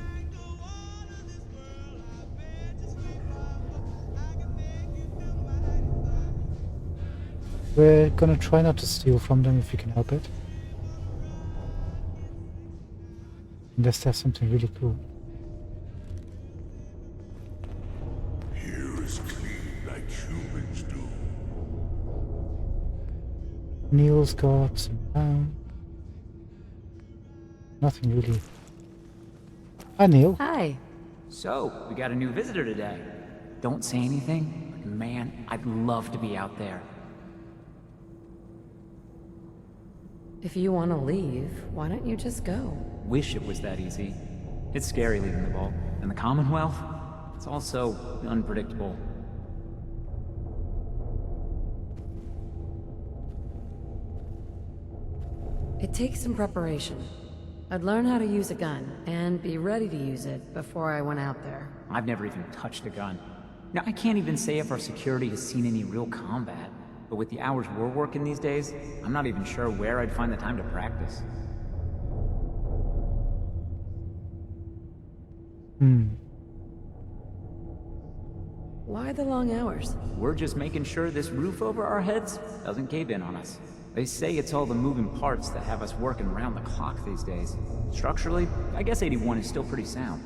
We're gonna try not to steal from them if we can help it. Unless there's something really cool. Here is clean like humans do. Neil's got some down. Nothing really. Hi, Neil. Hi. So, we got a new visitor today. Don't say anything, but man, I'd love to be out there. If you want to leave, why don't you just go? Wish it was that easy. It's scary leaving the vault. And the Commonwealth? It's all so unpredictable. It takes some preparation. I'd learn how to use a gun, and be ready to use it before I went out there. I've never even touched a gun. Now, I can't even say if our security has seen any real combat. But with the hours we're working these days, I'm not even sure where I'd find the time to practice. Why the long hours? We're just making sure this roof over our heads doesn't cave in on us. They say it's all the moving parts that have us working around the clock these days. Structurally, I guess 81 is still pretty sound.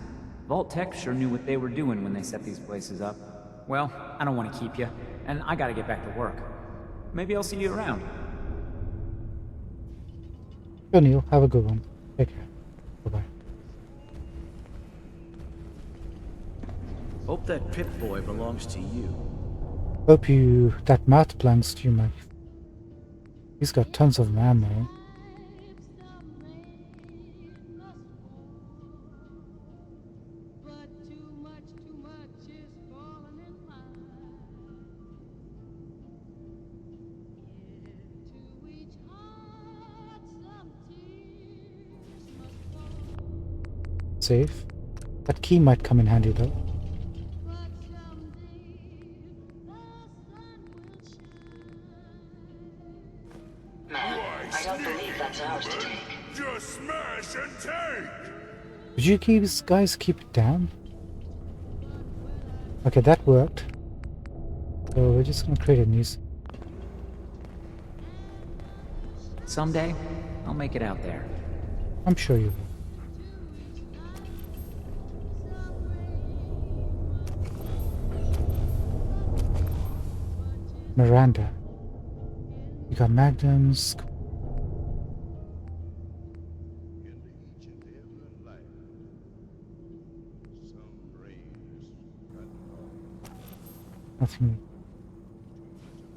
Vault Tech sure knew what they were doing when they set these places up. Well, I don't want to keep you, and I gotta get back to work. Maybe I'll see you around. Sure, Neil. Have a good one. Take care. Bye-bye. Hope that Pip-Boy belongs to you. Hope that Matt belongs to you, Mike. He's got tons of ammo. Safe. That key might come in handy though. Man, I don't believe that's ours to take. Just smash and take! Did you guys keep it down? Okay, that worked. So we're just gonna create a new... Someday, I'll make it out there. I'm sure you will. Miranda. You got magnums. Nothing.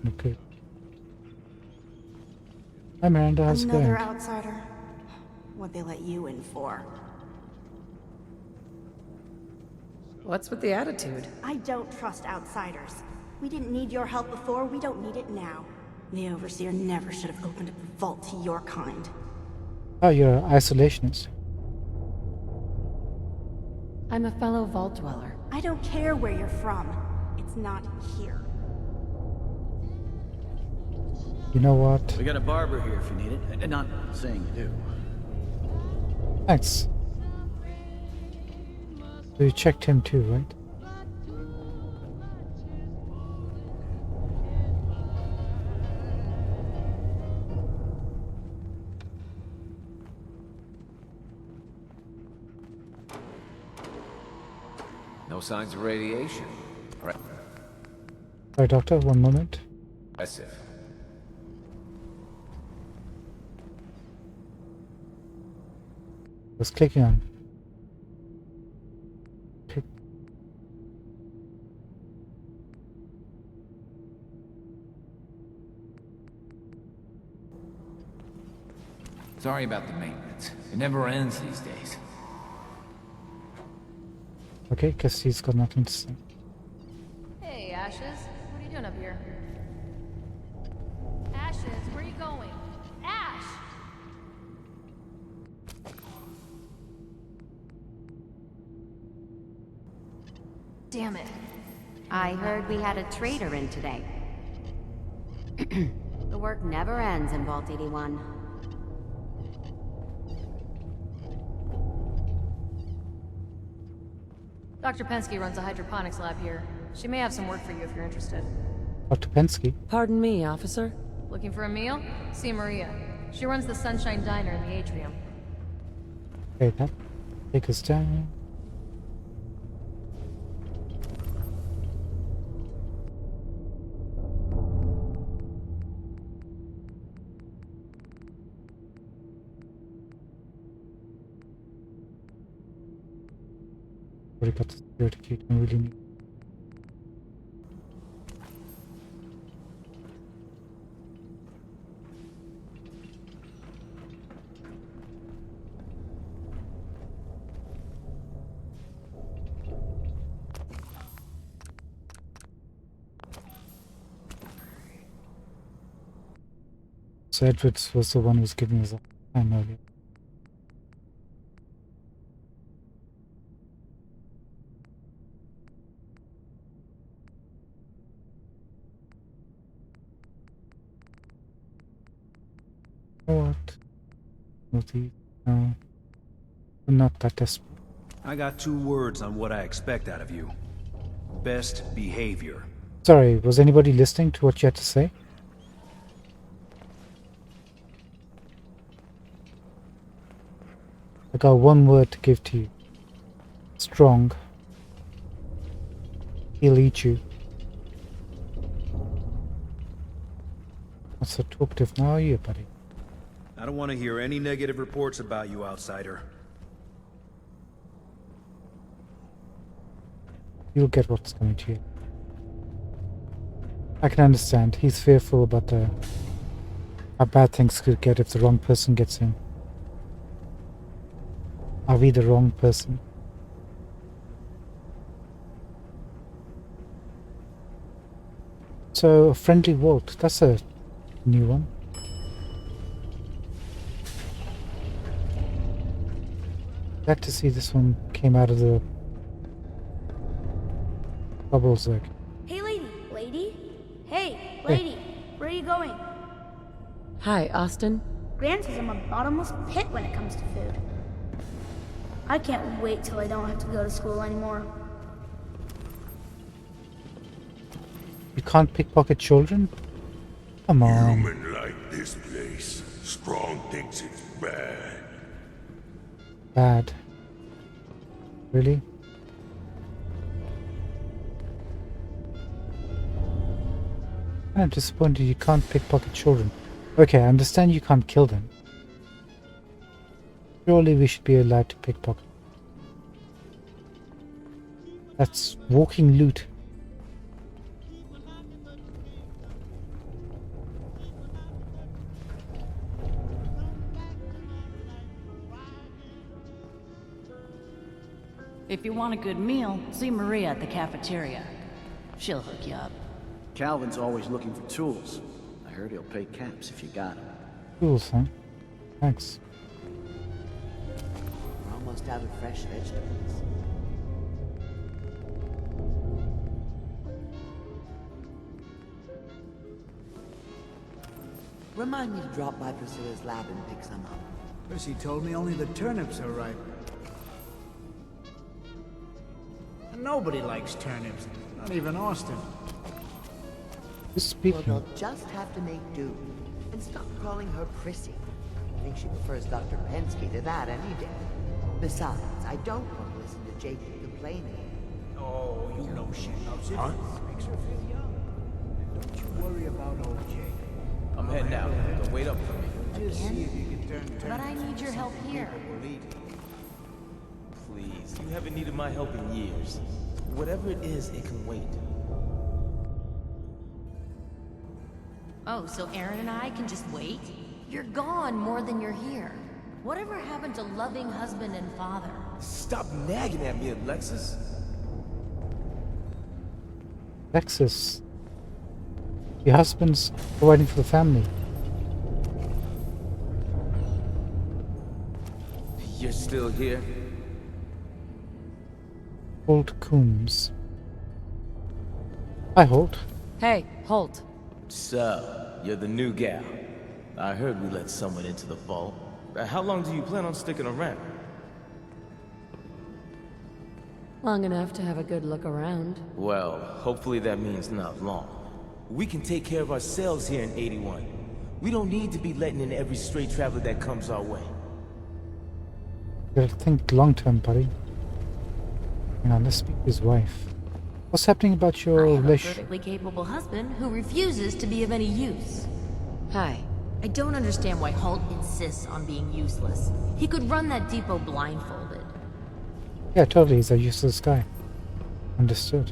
Okay. Hi Miranda, how's it going? Another outsider? What'd they let you in for? What's with the attitude? I don't trust outsiders. We didn't need your help before, we don't need it now. The Overseer never should have opened up the vault to your kind. Oh, you're an isolationist. I'm a fellow vault dweller. I don't care where you're from. It's not here. You know what? We got a barber here if you need it. Not saying you do. Thanks. So you checked him too, right? No signs of radiation. Right. Sorry, doctor, one moment. Impressive. was clicking on. Pick. Sorry about the maintenance. It never ends these days. Okay, guess he's got nothing to say. Hey, Ashes. What are you doing up here? Ashes, where are you going? Ash! Damn it. I heard we had a traitor in today. The work never ends in Vault 81. Dr. Pensky runs a hydroponics lab here. She may have some work for you if you're interested. Dr. Pensky? Pardon me, officer? Looking for a meal? See Maria. She runs the Sunshine Diner in the atrium. Okay, that. Take us down. Already got the security key, don't really need. So Edwards was the one who was giving us a time earlier. What? No. I'm not that desperate. I got 2 words on what I expect out of you. Best behavior. Sorry, was anybody listening to what you had to say? I got 1 word to give to you. Strong. He'll eat you. Not so talkative now, are you, buddy? I don't want to hear any negative reports about you, outsider. You'll get what's coming to you. I can understand. He's fearful about how bad things could get if the wrong person gets in. Are we the wrong person? So, a friendly vault. That's a new one. Glad to see this one came out of the bubbles like. Hey, lady! Lady? Hey, lady! Where are you going? Hi, Austin. Gran says I'm a bottomless pit when it comes to food. I can't wait till I don't have to go to school anymore. You can't pickpocket children? Come on. Human like this place. Strong thinks it's bad. Bad. Really? I'm disappointed you can't pickpocket children. Okay, I understand you can't kill them. Surely we should be allowed to pickpocket. That's walking loot. If you want a good meal, see Maria at the cafeteria. She'll hook you up. Calvin's always looking for tools. I heard he'll pay caps if you got them. Tools, huh? Thanks. We're almost out of fresh vegetables. Remind me to drop by Priscilla's lab and pick some up. Percy told me only the turnips are ripe. And nobody likes turnips, not even Austin. Who's speaking? Well, they'll just have to make do. And stop calling her Prissy. I think she prefers Dr. Pensky to that any day. Besides, I don't want to listen to Jake complaining. Oh, you know she loves it. Makes her feel young. Don't you worry about old Jake. I'm heading out. Don't wait up for me. Just see if you can turn But I need your help here. Please, you haven't needed my help in years. Whatever it is, it can wait. Oh, so Aaron and I can just wait? You're gone more than you're here. Whatever happened to loving husband and father? Stop nagging at me, Alexis. Alexis, your husband's providing for the family. You're still here? Holt Coombs. Hi, Holt. Hey, Holt. So, you're the new gal. I heard we let someone into the vault. How long do you plan on sticking around? Long enough to have a good look around. Well, hopefully that means not long. We can take care of ourselves here in 81. We don't need to be letting in every stray traveler that comes our way. You gotta think long term, buddy. Hang on, let's speak to his wife. What's happening about your I have a relationship? perfectly capable husband who refuses to be of any use. Hi. I don't understand why Holt insists on being useless. He could run that depot blindfolded. Yeah, totally. He's a useless guy. Understood.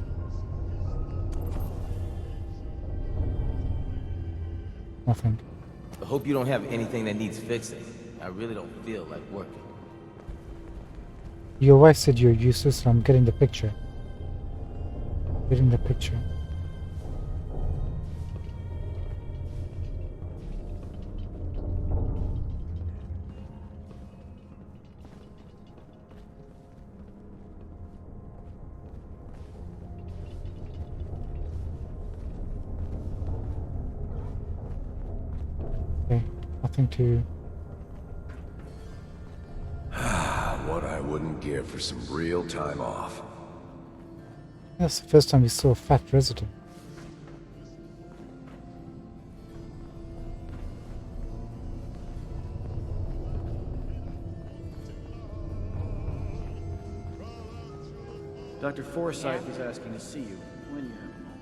Nothing. I hope you don't have anything that needs fixing. I really don't feel like working. Your wife said you're useless, and I'm getting the picture. Getting the picture. Okay, nothing to... What I wouldn't give for some real time off. That's the first time we saw a fat resident. Dr. Forsyth is asking to see you when you have a moment.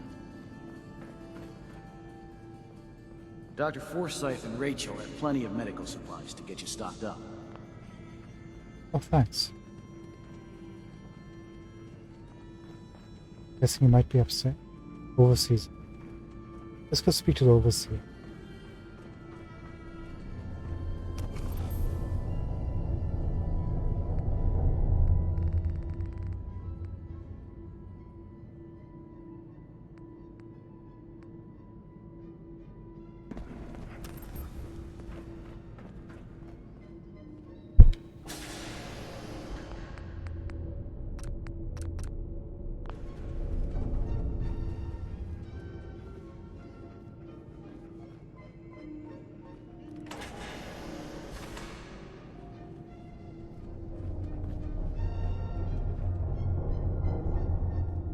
Dr. Forsyth and Rachel have plenty of medical supplies to get you stocked up. Oh, thanks. Guessing he might be upset. Overseas. Let's go speak to the overseer.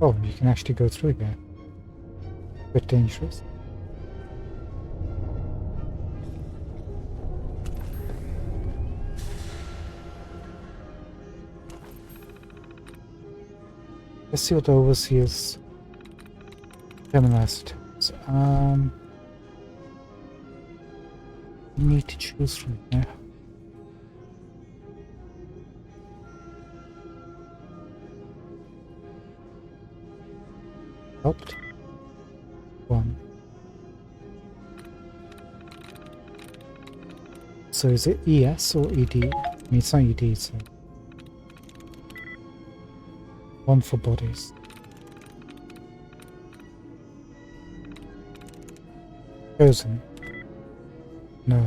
Oh, you can actually go through here. Bit dangerous. Let's see what the overseer's terminalized. Need to choose from here. Helped. One. So is it ES or ED? I mean, it's not ED, so. One for bodies. Chosen. No.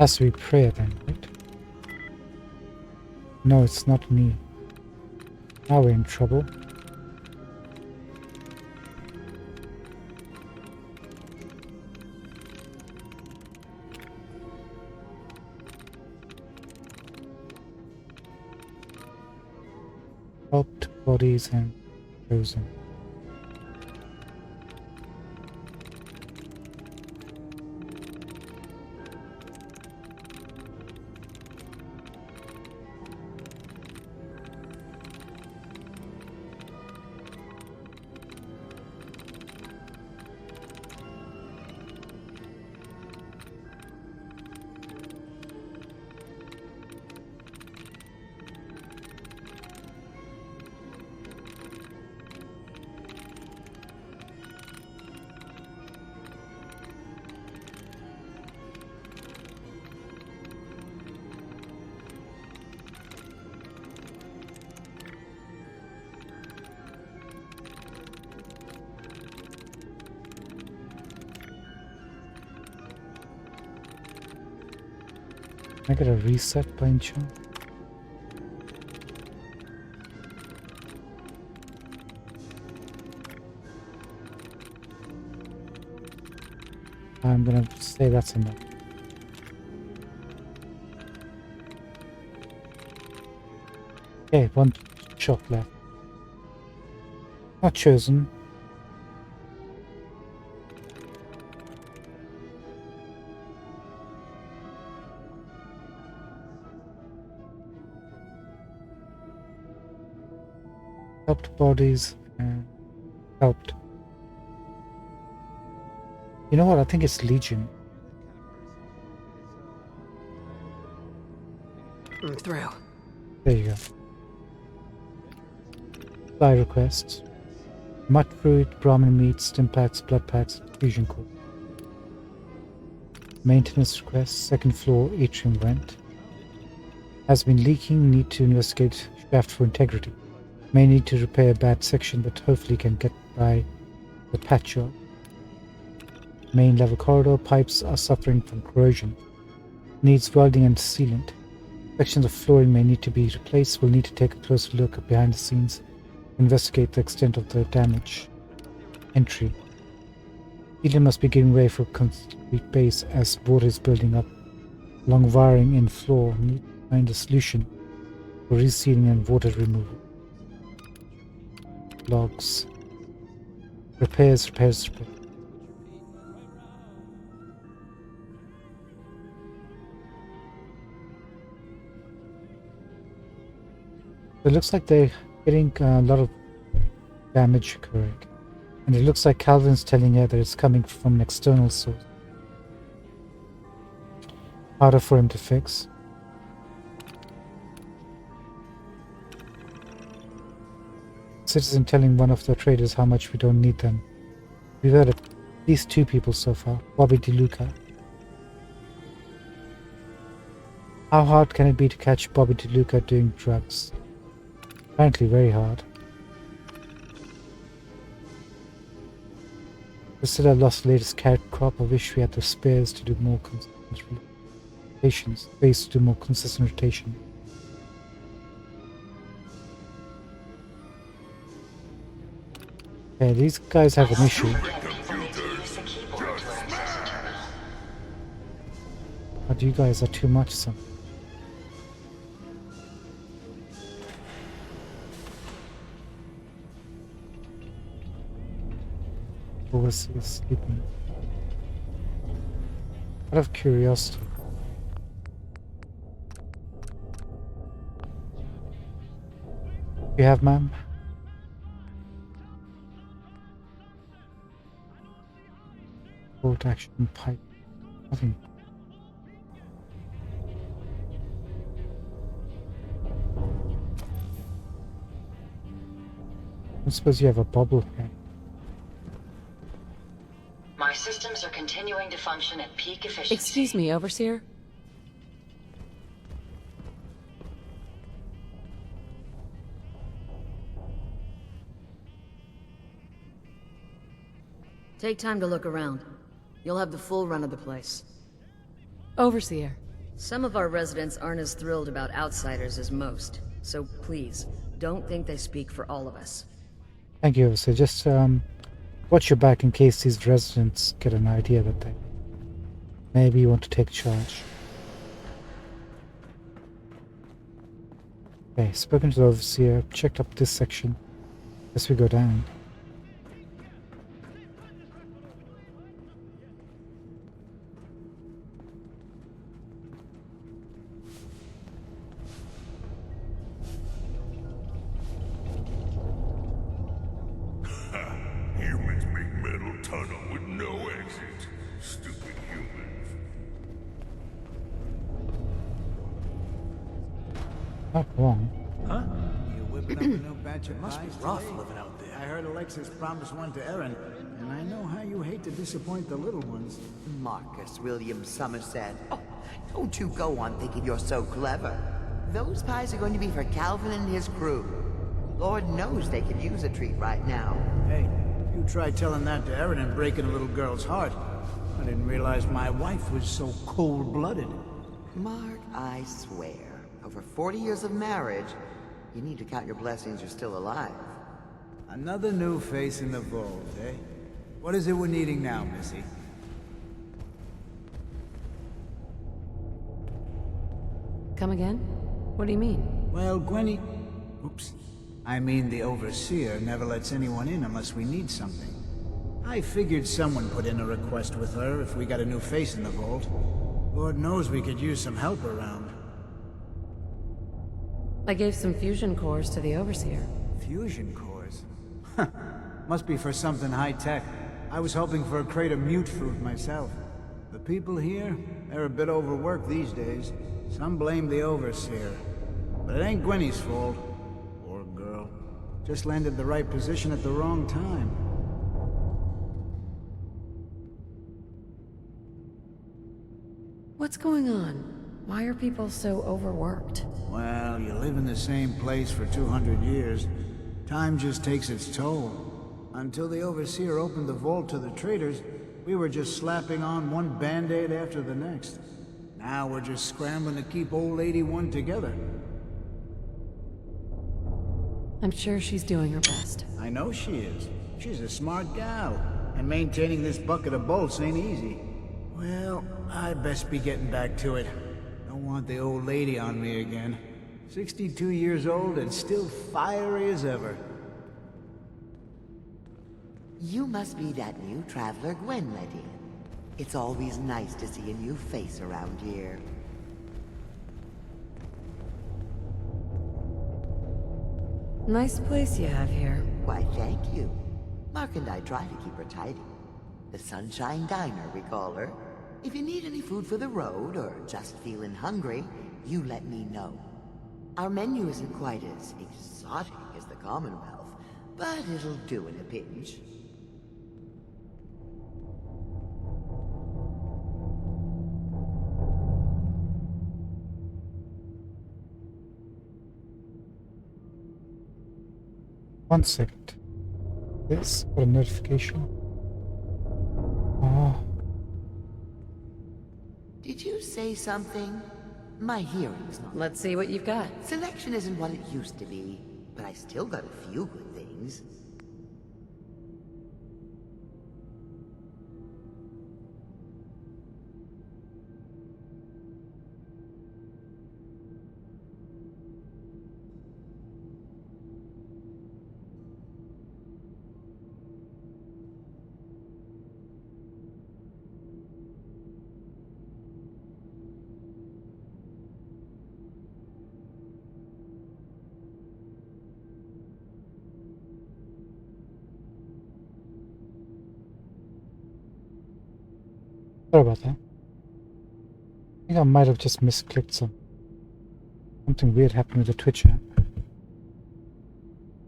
Has to be prayer then, right? No, it's not me. Now we're in trouble. Helped bodies and chosen. Can I get a reset by any chance? I'm gonna say that's enough. Okay, one shot left. Not chosen. Helped bodies and helped. You know what? I think it's Legion. I'm through. There you go. Supply requests. Mud fruit, Brahmin meat, stim packs, blood packs, fusion core. Maintenance requests, second floor atrium vent. Has been leaking, need to investigate shaft for integrity. May need to repair a bad section, but hopefully can get by the patch job. Main level corridor, pipes are suffering from corrosion. Needs welding and sealant. Sections of flooring may need to be replaced. We'll need to take a closer look at behind the scenes. Investigate the extent of the damage. Entry. Helium must be giving way for concrete base as water is building up. Long wiring in floor. Need to find a solution for resealing and water removal. Logs. Repairs. It looks like they're getting a lot of damage occurring. And it looks like Calvin's telling her that it's coming from an external source. Harder for him to fix. Citizen telling one of the traders how much we don't need them. We've heard at least 2 people so far. Bobby DeLuca. How hard can it be to catch Bobby DeLuca doing drugs? Apparently very hard. Priscilla lost the latest carrot crop. I wish we had the spares to do more consistent rotations. Space to do more consistent rotation. Okay, these guys have an issue. But you guys are too much, son. Overseer sleeping. Out of curiosity. You have, ma'am? Bolt action pipe. Nothing. I suppose you have a bubble here. My systems are continuing to function at peak efficiency. Excuse me, Overseer? Take time to look around. You'll have the full run of the place. Overseer. Some of our residents aren't as thrilled about outsiders as most, so please, don't think they speak for all of us. Thank you, Overseer. Just watch your back in case these residents get an idea that they maybe want to take charge. Okay, spoken to the Overseer, checked up this section as we go down. Humans make metal tunnel with no exit. Stupid humans. Not wrong. Huh? You're whipping up a new batch of Must be pies rough today? living out there. I heard Alexis promised one to Erin, and I know how you hate to disappoint the little ones. Marcus William Somerset. Oh, don't you go on thinking you're so clever. Those pies are going to be for Calvin and his crew. Lord knows they could use a treat right now. Hey, you tried telling that to Erin and breaking a little girl's heart. I didn't realize my wife was so cold-blooded. Mark, I swear, over 40 years of marriage, you need to count your blessings you're still alive. Another new face in the vault, eh? What is it we're needing now, Missy? Come again? What do you mean? Well, Gwenny... Oops. I mean, the Overseer never lets anyone in unless we need something. I figured someone put in a request with her if we got a new face in the vault. Lord knows we could use some help around. I gave some fusion cores to the Overseer. Fusion cores? Must be for something high-tech. I was hoping for a crate of mute fruit myself. The people here, they're a bit overworked these days. Some blame the Overseer. But it ain't Gwenny's fault. Poor girl. Just landed the right position at the wrong time. What's going on? Why are people so overworked? Well, you live in the same place for 200 years. Time just takes its toll. Until the Overseer opened the vault to the traders, we were just slapping on one band-aid after the next. Now we're just scrambling to keep old 81 together. I'm sure she's doing her best. I know she is. She's a smart gal. And maintaining this bucket of bolts ain't easy. Well, I best be getting back to it. Don't want the old lady on me again. 62 years old and still fiery as ever. You must be that new traveler Gwen let in. It's always nice to see a new face around here. Nice place you have here. Why, thank you. Mark and I try to keep her tidy. The Sunshine Diner, we call her. If you need any food for the road, or just feeling hungry, you let me know. Our menu isn't quite as exotic as the Commonwealth, but it'll do in a pinch. One second. This got a notification. Oh. Did you say something? My hearing's not... Let's see what you've got. Selection isn't what it used to be, but I still got a few good things. Sorry about that. I think I might have just misclicked something weird happened with the Twitch app.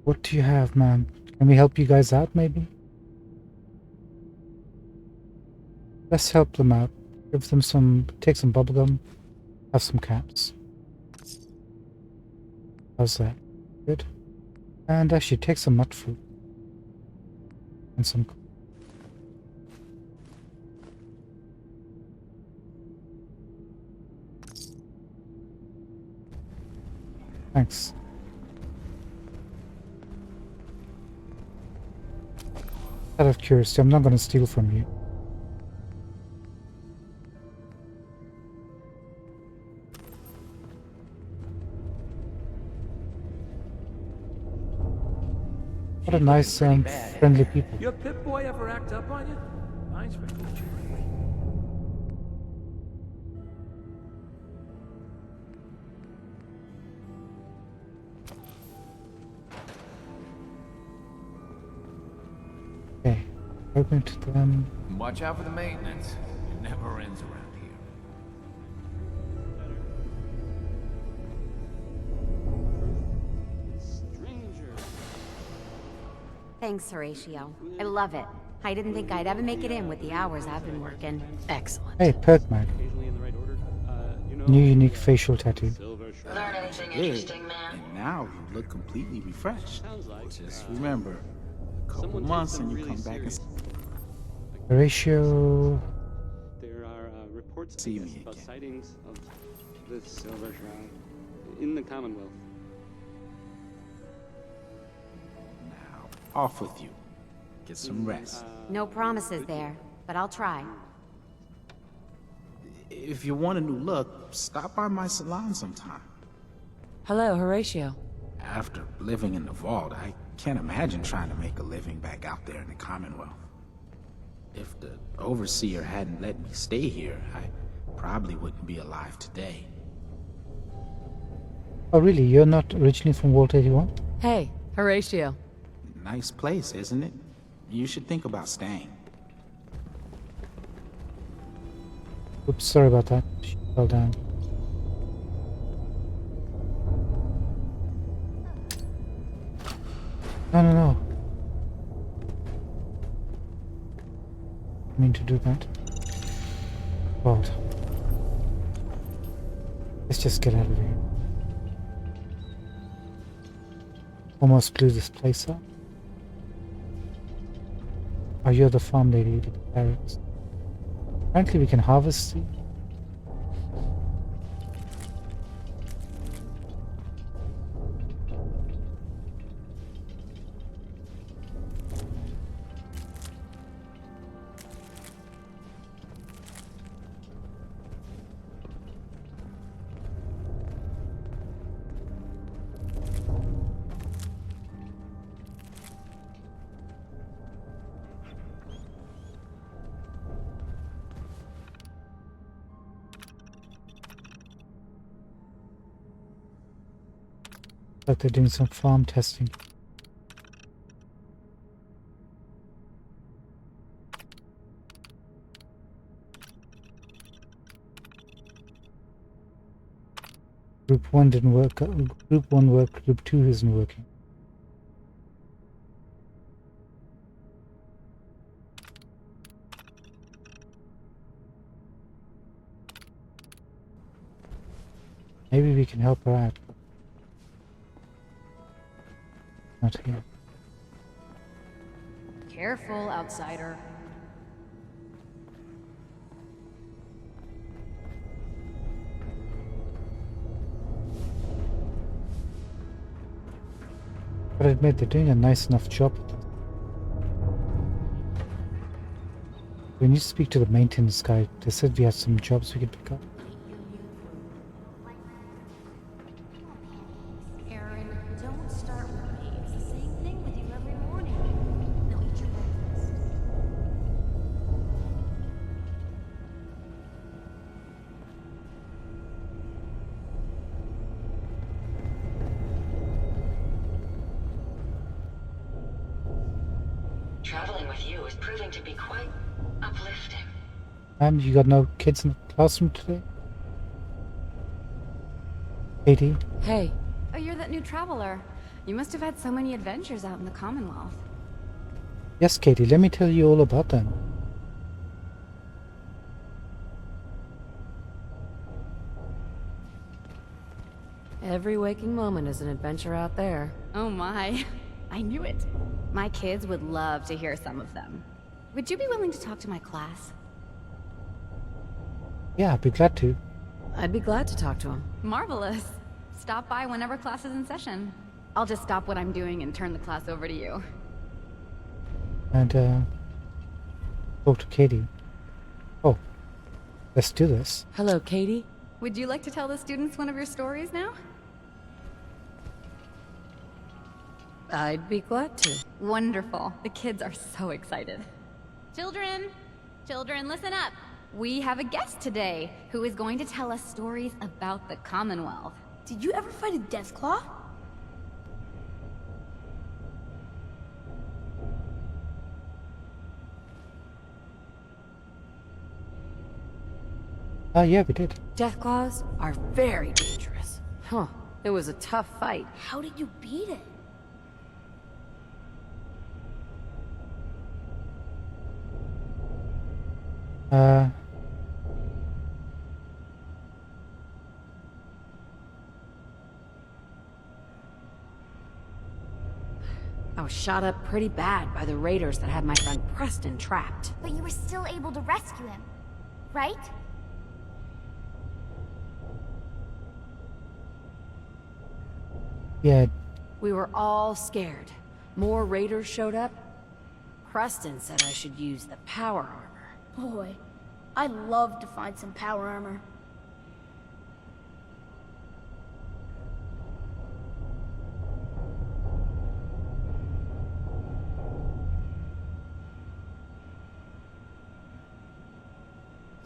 What do you have, man? Can we help you guys out, maybe? Let's help them out. Give them some... Take some bubblegum. Have some caps. How's that? Good. And actually take some nut fruit. And some... Thanks. Out of curiosity, I'm not going to steal from you. What a nice and friendly people. Your Pip-Boy ever act up on you? Mine's been good. Okay, open to them. Watch out for the maintenance. It never ends around here. Thanks, Horatio. I love it. I didn't think I'd ever make it in with the hours I've been working. Excellent. Hey, Perk Mag. New unique facial tattoo. Learn anything interesting, man? And now you look completely refreshed. Just remember, a couple months and you come back and Horatio. There are reports see me about again. sightings of the Silver Shroud. In the Commonwealth. Now, off with you. Get some rest. No promises there, but I'll try. If you want a new look, stop by my salon sometime. Hello, Horatio. After living in the vault, I can't imagine trying to make a living back out there in the Commonwealth. If the Overseer hadn't let me stay here, I probably wouldn't be alive today. Oh really, you're not originally from Vault 81? Hey, Horatio. Nice place, isn't it? You should think about staying. Oops, sorry about that. She fell down. No. I mean to do that. God. Let's just get out of here. Almost blew this place up. Oh, you're the farm lady with the carrots. Apparently we can harvest these. Like they're doing some farm testing. Group 1 didn't work. Group 1 worked. Group 2 isn't working. Maybe we can help her out. Not here. Careful, outsider. But I admit they're doing a nice enough job with this. We need to speak to the maintenance guy. They said we had some jobs we could pick up. Traveling with you is proving to be quite uplifting. And you got no kids in the classroom today? Katie? Hey. Oh, you're that new traveler. You must have had so many adventures out in the Commonwealth. Yes, Katie, let me tell you all about them. Every waking moment is an adventure out there. Oh my. I knew it. My kids would love to hear some of them. Would you be willing to talk to my class? Yeah, I'd be glad to. I'd be glad to talk to him. Marvelous. Stop by whenever class is in session. I'll just stop what I'm doing and turn the class over to you. And, talk to Katie. Oh, let's do this. Hello, Katie. Would you like to tell the students one of your stories now? I'd be glad to. Wonderful. The kids are so excited. Children! Children, listen up! We have a guest today who is going to tell us stories about the Commonwealth. Did you ever fight a Deathclaw? Yeah, we did. Deathclaws are very dangerous. Huh. It was a tough fight. How did you beat it? I was shot up pretty bad by the raiders that had my friend Preston trapped. But you were still able to rescue him, right? Yeah, We were all scared. More raiders showed up. Preston said I should use the power armor. Boy, I'd love to find some power armor.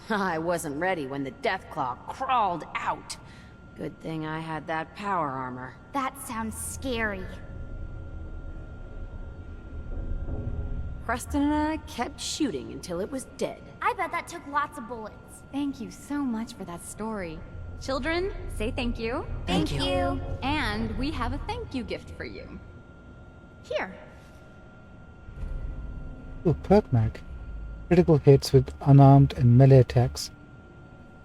I wasn't ready when the Deathclaw crawled out. Good thing I had that power armor. That sounds scary. Preston and I kept shooting until it was dead. I bet that took lots of bullets. Thank you so much for that story. Children, say thank you. Thank you. And we have a thank you gift for you. Here. Ooh, perk mag. Critical hits with unarmed and melee attacks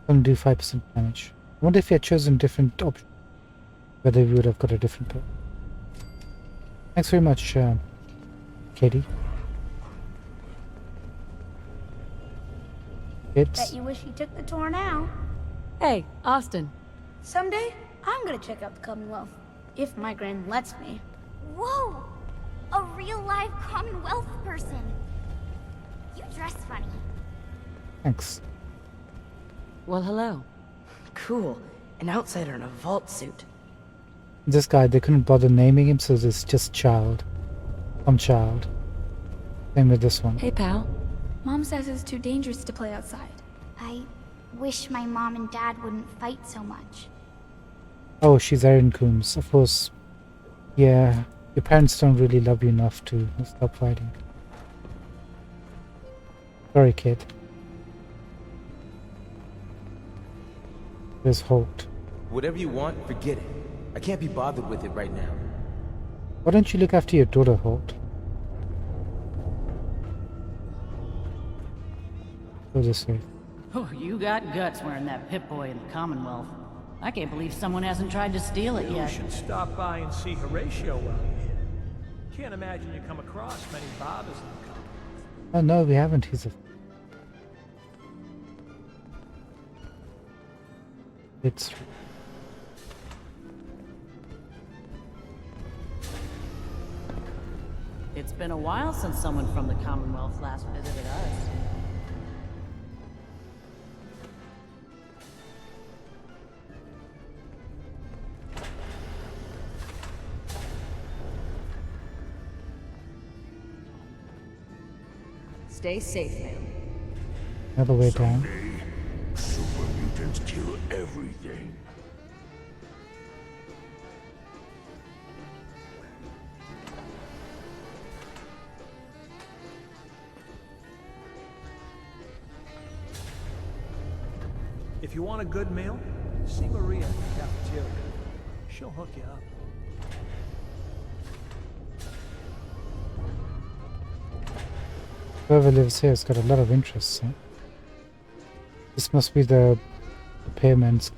only do 5% damage. I wonder if he had chosen different options, whether we would have got a different perk. Thanks very much, Katie. Bet you wish you took the tour now. Hey, Austin. Someday, I'm gonna check out the Commonwealth. If my grand lets me. Whoa! A real live Commonwealth person. You dress funny. Thanks. Well, hello. Cool. An outsider in a vault suit. This guy, they couldn't bother naming him, so it's just Child. Some Child. Same with this one. Hey, pal. Mom says it's too dangerous to play outside. I wish my mom and dad wouldn't fight so much. Oh, she's Erin Coombs. Of course. Yeah, your parents don't really love you enough to stop fighting. Sorry, kid. There's Holt. Whatever you want, forget it. I can't be bothered with it right now. Why don't you look after your daughter, Holt? Go this way. Oh, you got guts wearing that Pip-Boy in the Commonwealth. I can't believe someone hasn't tried to steal it You yet. should stop by and see Horatio while you're here. Can't imagine you come across many barbers in the Commonwealth. Oh no, we haven't. He's a... It's... It's been a while since someone from the Commonwealth last visited us. Stay safe, ma'am. Another way down. Super mutants kill everything. If you want a good meal, see Maria in the cafeteria. She'll hook you up. Whoever lives here has got a lot of interests, huh? This must be the repairman's.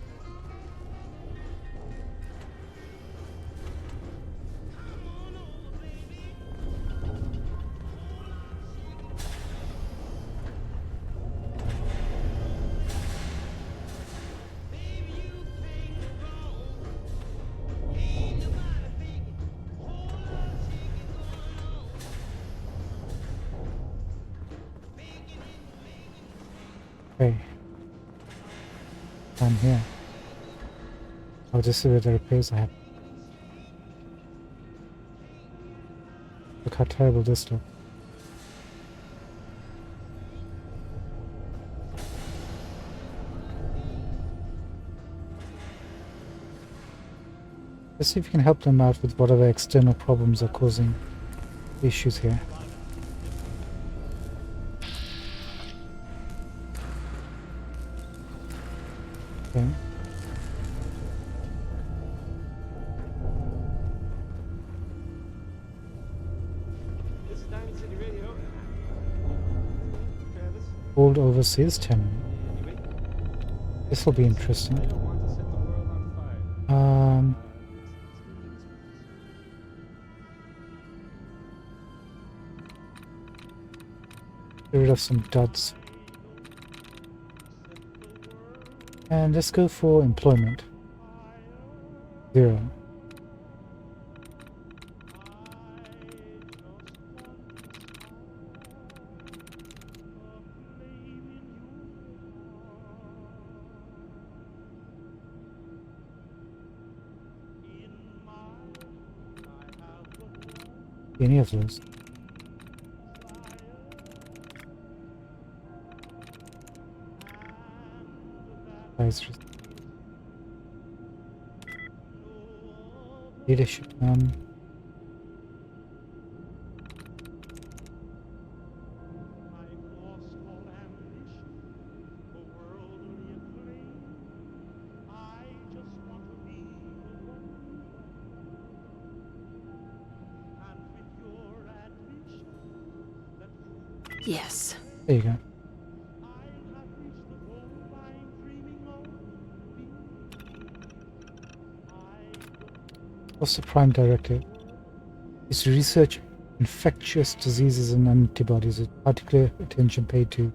Okay. Down here. Oh, this is where the repairs are happening. Look how terrible this looks. Let's see if we can help them out with whatever external problems are causing issues here. Okay. This is Diamond City Radio. Travis. Old overseas channel. This will be interesting. I don't want to set the world on fire. Get rid of some duds. And let's go for employment. 0. Any of those. Leadership. Yes. There you go. What's the prime directive? Is to research infectious diseases and antibodies with particular attention paid to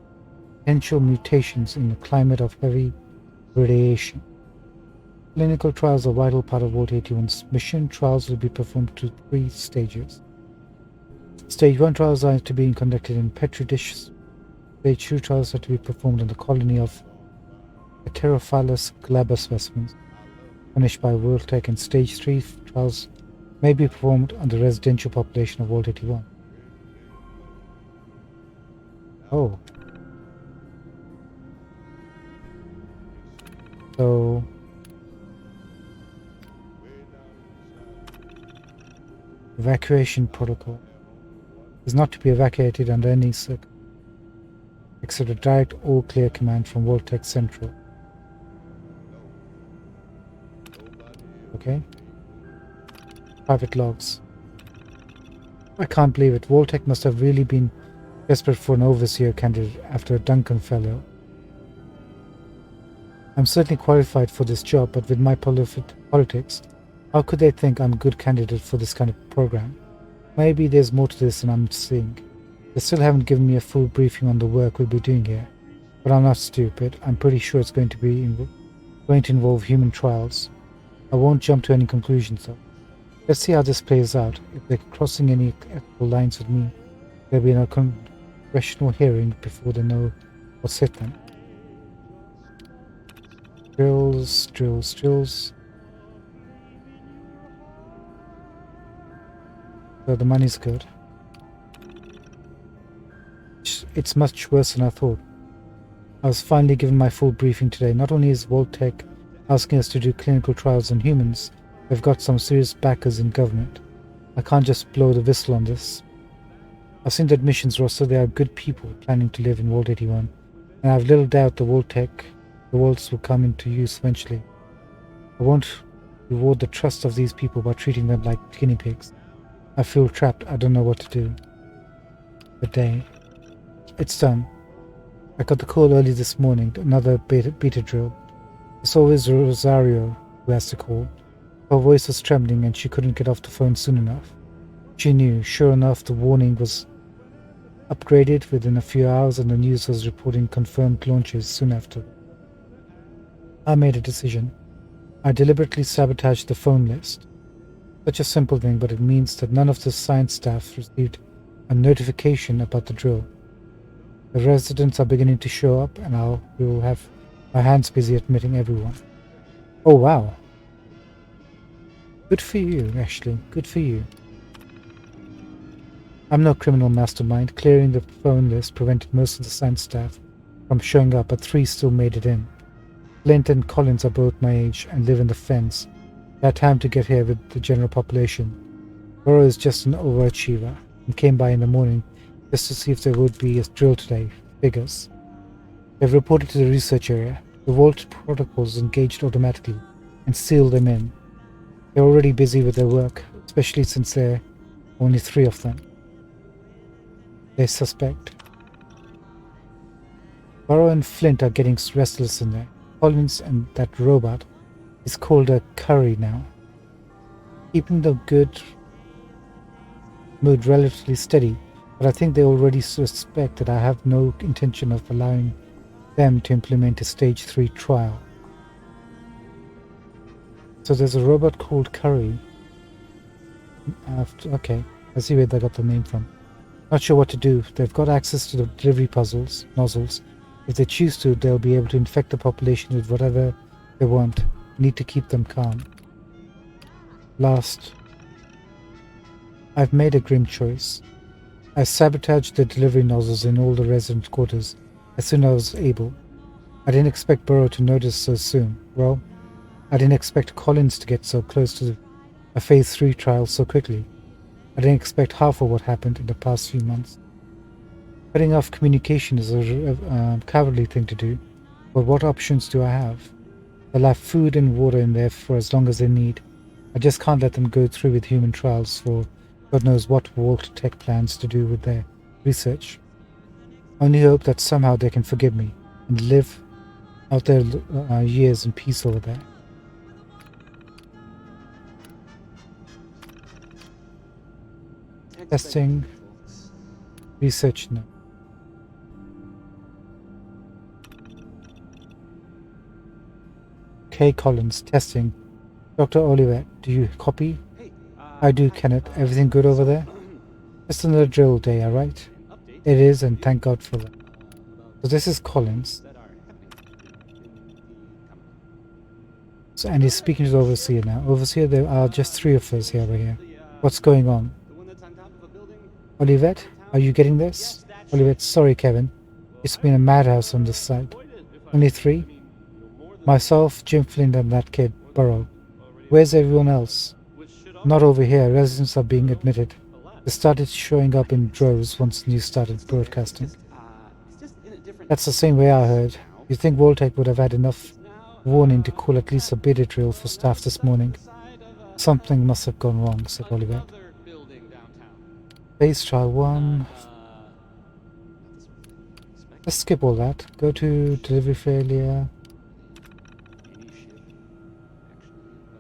potential mutations in the climate of heavy radiation. Clinical trials are a vital part of Vault 81's mission. Trials will be performed through 3 stages. Stage 1 trials are to be conducted in petri dishes. Stage 2 trials are to be performed in the colony of Heterophilus glaber specimens, furnished by Vault-Tec, and Stage 3 trials may be performed on the residential population of Vault 81. Oh. So... evacuation protocol is not to be evacuated under any circumstance except a direct all clear command from Vault-Tec Central. Okay. Private logs. I can't believe it. Vault-Tec must have really been desperate for an overseer candidate after Duncan fell ill. I'm certainly qualified for this job, but with my politics, how could they think I'm a good candidate for this kind of program? Maybe there's more to this than I'm seeing. They still haven't given me a full briefing on the work we'll be doing here. But I'm not stupid. I'm pretty sure it's going to involve human trials. I won't jump to any conclusions though. Let's see how this plays out. If they're crossing any ethical lines with me, there'll be a congressional hearing before they know what's hit them. Drills, drills, drills. So the money's good. It's much worse than I thought. I was finally given my full briefing today. Not only is Vault-Tec asking us to do clinical trials on humans, they've got some serious backers in government. I can't just blow the whistle on this. I've seen the admissions roster. They are good people planning to live in Vault 81, and I have little doubt the vaults will come into use eventually. I won't reward the trust of these people by treating them like guinea pigs. I feel trapped. I don't know what to do. The day. It's done. I got the call early this morning, another beta drill. It's always Rosario who has to call. Her voice was trembling and she couldn't get off the phone soon enough. She knew. Sure enough, the warning was upgraded within a few hours and the news was reporting confirmed launches soon after. I made a decision. I deliberately sabotaged the phone list. Such a simple thing, but it means that none of the science staff received a notification about the drill. The residents are beginning to show up, and we will have our hands busy admitting everyone. Oh wow. Good for you, Ashley. Good for you. I'm no criminal mastermind. Clearing the phone list prevented most of the science staff from showing up, but 3 still made it in. Flint and Collins are both my age and live in the fence. They had time to get here with the general population. Burrow is just an overachiever and came by in the morning just to see if there would be a drill today. Figures. They've reported to the research area. The Vault protocols engaged automatically and sealed them in. They're already busy with their work, especially since there are only 3 of them. They suspect. Burrow and Flint are getting restless in there. Collins and that robot is called a Curry now. Keeping the good mood relatively steady, but I think they already suspect that I have no intention of allowing them to implement a stage 3 trial. So there's a robot called Curry. Okay, I see where they got the name from. Not sure what to do. They've got access to the delivery nozzles. If they choose to, they'll be able to infect the population with whatever they want. Need to keep them calm. Last. I've made a grim choice. I sabotaged the delivery nozzles in all the resident quarters as soon as I was able. I didn't expect Burrow to notice so soon. Well, I didn't expect Collins to get so close to a Phase 3 trial so quickly. I didn't expect half of what happened in the past few months. Cutting off communication is a cowardly thing to do, but what options do I have? They'll have food and water in there for as long as they need. I just can't let them go through with human trials for God knows what Vault Tech plans to do with their research. Only hope that somehow they can forgive me and live out their years in peace over there. Testing. Research no. K. Collins. Testing. Dr. Olivet, do you copy? I do, Kenneth. Everything good over there? Just another drill day, alright? It is, and thank God for that. So this is Collins. So, and he's speaking to the Overseer now. Overseer, there are just 3 of us here over here. What's going on? Olivet, are you getting this? Olivet, sorry Kevin. It's been a madhouse on this side. Only 3? Myself, Jim Flint and that kid, Burrow. Where's everyone else? Not over here. Residents are being admitted. They started showing up in droves once the news started broadcasting. That's the same way I heard. You think Vault-Tec would have had enough warning to call at least a beta drill for staff this morning? Something must have gone wrong, said Oliver. Phase trial 1. Let's skip all that. Go to delivery failure.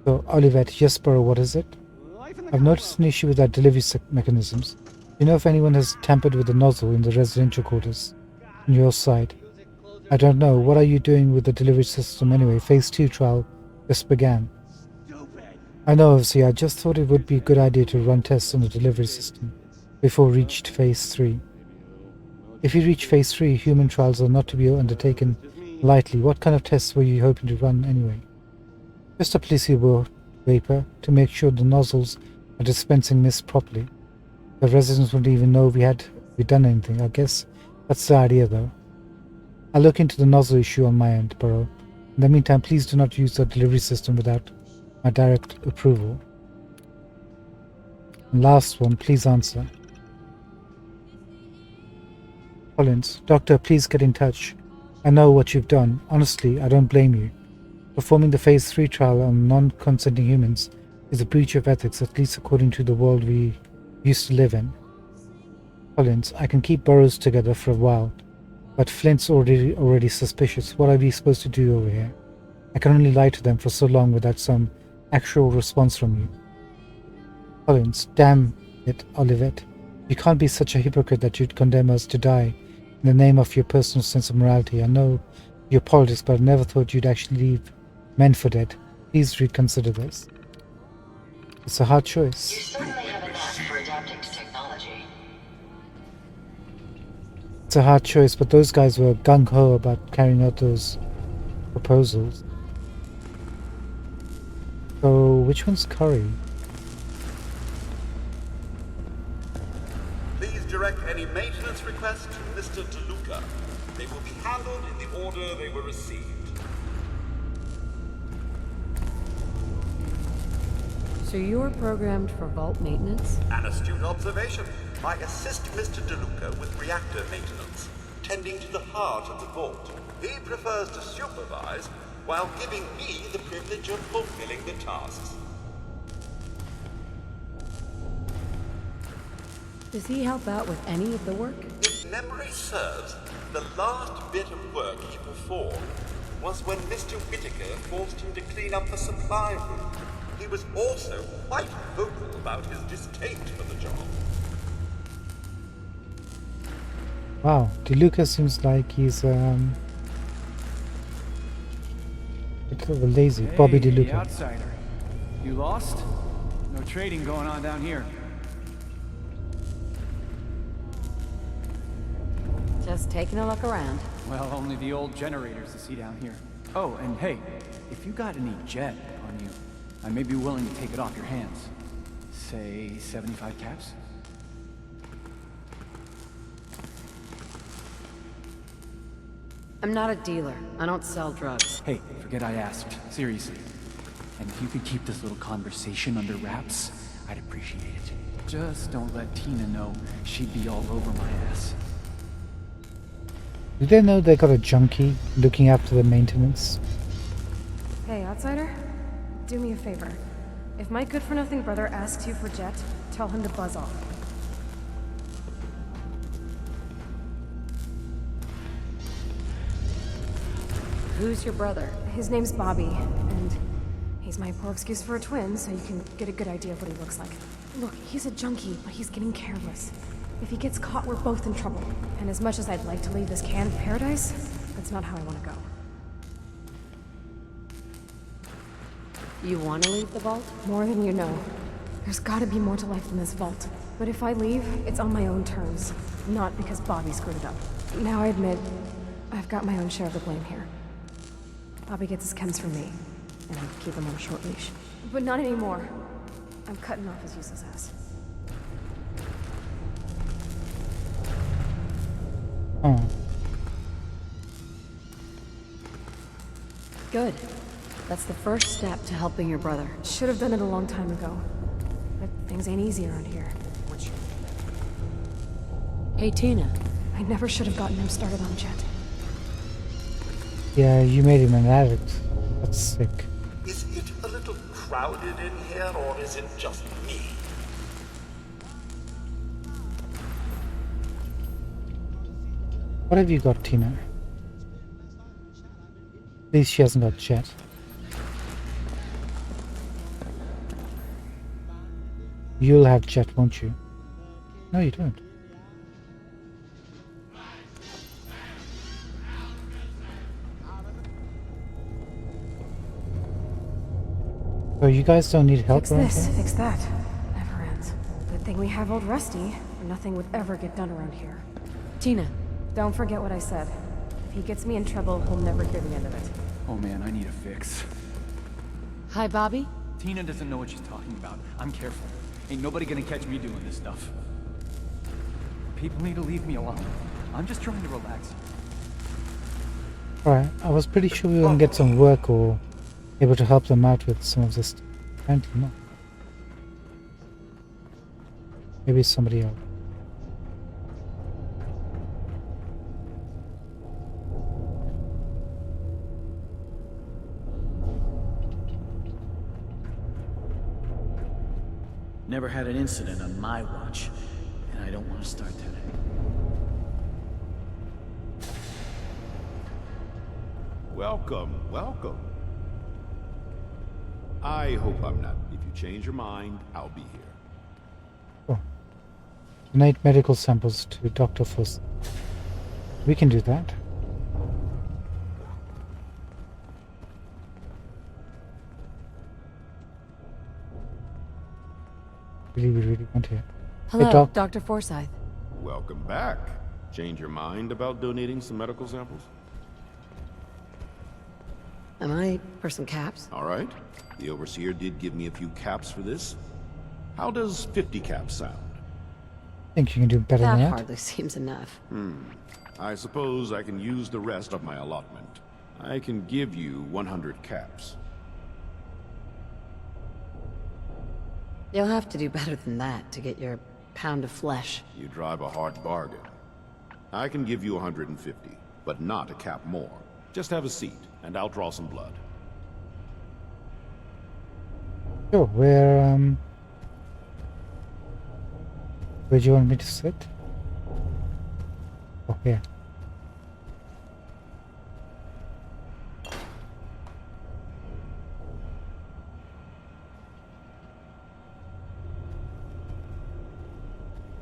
So, Olivet, yes, Burrow, what is it? I've noticed an issue with our delivery mechanisms. Do you know if anyone has tampered with the nozzle in the residential quarters? On your side? I don't know. What are you doing with the delivery system anyway? Phase 2 trial just began. I know, obviously. I just thought it would be a good idea to run tests on the delivery system before we reached Phase 3. If you reach Phase 3, human trials are not to be undertaken lightly. What kind of tests were you hoping to run anyway? Just a placebo vapor to make sure the nozzles are dispensing mist properly. The residents wouldn't even know we done anything. I guess that's the idea though. I'll look into the nozzle issue on my end, Burrow. In the meantime, please do not use the delivery system without my direct approval. And last one, please answer. Collins, Doctor, please get in touch. I know what you've done. Honestly, I don't blame you. Performing the Phase 3 trial on non-consenting humans is a breach of ethics, at least according to the world we used to live in. Collins, I can keep Burrows together for a while, but Flint's already suspicious. What are we supposed to do over here? I can only lie to them for so long without some actual response from you. Collins, damn it, Olivet. You can't be such a hypocrite that you'd condemn us to die in the name of your personal sense of morality. I know your politics, but I never thought you'd actually leave men for dead. Please reconsider this. It's a hard choice. You certainly have a knack for adapting to technology. It's a hard choice, but those guys were gung-ho about carrying out those proposals. So, which one's Curry? Please direct any maintenance requests to Mr. DeLuca. They will be handled in the order they were received. So you're programmed for vault maintenance? An astute observation. I assist Mr. DeLuca with reactor maintenance, tending to the heart of the vault. He prefers to supervise while giving me the privilege of fulfilling the tasks. Does he help out with any of the work? If memory serves, the last bit of work he performed was when Mr. Whittaker forced him to clean up the supply room. He was also quite vocal about his distaste for the job. Wow, DeLuca seems like he's a bit of a lazy. Hey, Bobby DeLuca. The outsider. You lost? No trading going on down here. Just taking a look around. Well, only the old generators to see down here. Oh, and hey, if you got any jet on you, I may be willing to take it off your hands. Say 75 caps? I'm not a dealer. I don't sell drugs. Hey, forget I asked. Seriously. And if you could keep this little conversation under wraps, I'd appreciate it. Just don't let Tina know. She'd be all over my ass. Do they know they got a junkie looking after the maintenance? Hey, outsider. Do me a favor. If my good-for-nothing brother asks you for Jet, tell him to buzz off. Who's your brother? His name's Bobby, and he's my poor excuse for a twin, so you can get a good idea of what he looks like. Look, he's a junkie, but he's getting careless. If he gets caught, we're both in trouble. And as much as I'd like to leave this can of paradise, that's not how I want to go. You want to leave the vault? More than you know. There's gotta be more to life than this vault. But if I leave, it's on my own terms. Not because Bobby screwed it up. Now I admit, I've got my own share of the blame here. Bobby gets his chems from me, and I keep him on a short leash. But not anymore. I'm cutting off his useless ass. Oh. Good. That's the first step to helping your brother. Should have done it a long time ago. But things ain't easy around here. Hey, Tina. I never should have gotten him started on Jet. Yeah, you made him an addict. That's sick. Is it a little crowded in here, or is it just me? What have you got, Tina? At least she hasn't got Jet. You'll have Jet, won't you? No, you don't. So you guys don't need help Fix or this, anything? fix that. Never ends. Good thing we have old Rusty, or nothing would ever get done around here. Tina. Don't forget what I said. If he gets me in trouble, he'll never hear the end of it. Oh man, I need a fix. Hi, Bobby. Tina doesn't know what she's talking about. I'm careful. Ain't nobody gonna catch me doing this stuff. People need to leave me alone. I'm just trying to relax. Alright, I was pretty sure we were going to get some work or able to help them out with some of this. Apparently not. Maybe somebody else. Never had an incident on my watch, and I don't want to start today. Welcome, welcome. I hope I'm not. If you change your mind, I'll be here. Oh. Donate medical samples to Dr. Fuss. We can do that. We really want to. Hello, Hey, Doc. Dr. Forsyth. Welcome back. Change your mind about donating some medical samples? Am I for some caps? All right. The Overseer did give me a few caps for this. How does 50 caps sound? Think you can do better than That that? hardly seems enough. I suppose I can use the rest of my allotment. I can give you 100 caps. You'll have to do better than that to get your pound of flesh. You drive a hard bargain. I can give you 150, but not a cap more. Just have a seat, and I'll draw some blood. Sure, where do you want me to sit? Oh, here.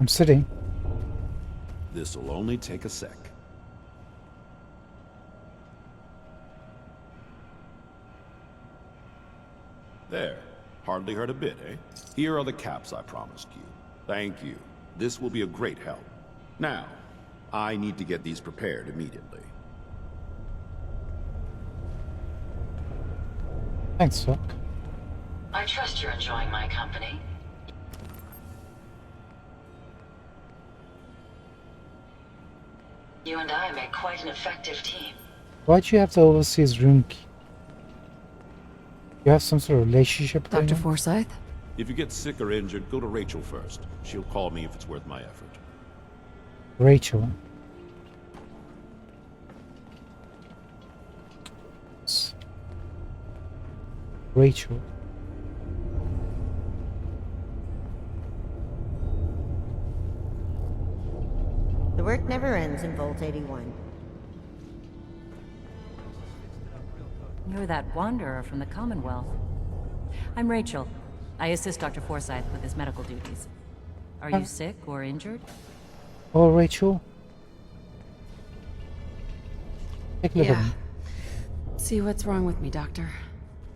I'm sitting. This'll only take a sec. There. Hardly hurt a bit, eh? Here are the caps I promised you. Thank you. This will be a great help. Now, I need to get these prepared immediately. Thanks, Doc. I trust you're enjoying my company. You and I make quite an effective team. Why'd you have the overseas room key? You have some sort of relationship going Dr. on? Forsyth? If you get sick or injured, go to Rachel first. She'll call me if it's worth my effort. Rachel. Rachel. The work never ends in Vault 81. You're that wanderer from the Commonwealth. I'm Rachel. I assist Dr. Forsyth with his medical duties. Are you sick or injured? Oh, Rachel. Take a look at Yeah. me. See what's wrong with me, Doctor.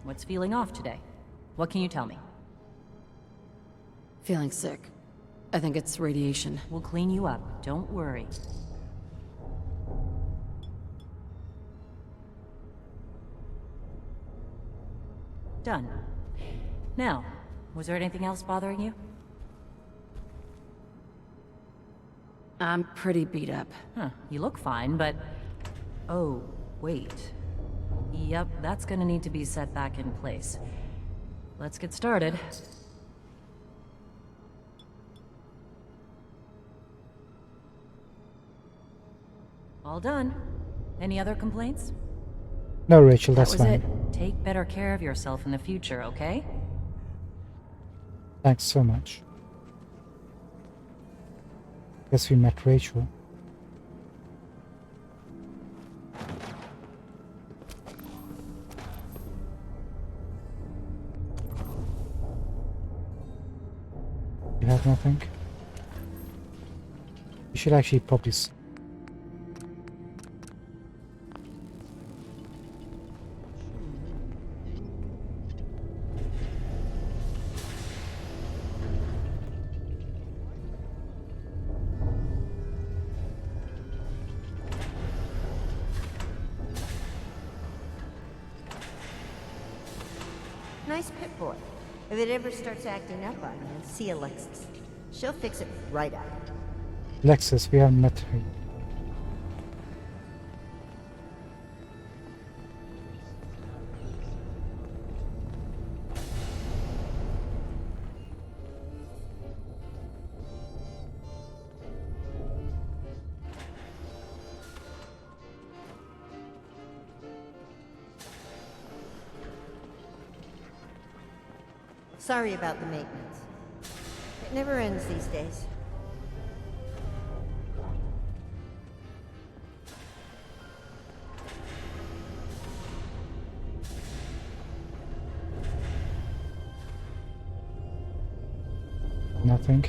What's feeling off today? What can you tell me? Feeling sick. I think it's radiation. We'll clean you up. Don't worry. Done. Now, was there anything else bothering you? I'm pretty beat up. Huh, you look fine, but... Oh, wait. Yep, that's gonna need to be set back in place. Let's get started. All done. Any other complaints? No, Rachel, that's That was fine. it. Take better care of yourself in the future, okay? Thanks so much. Guess we met Rachel. You have nothing? You should actually probably... Nice Pip-Boy. If it ever starts acting up on you, see Alexis. She'll fix it right up. Lexus, we haven't met her. Sorry about the maintenance. It never ends these days. Nothing.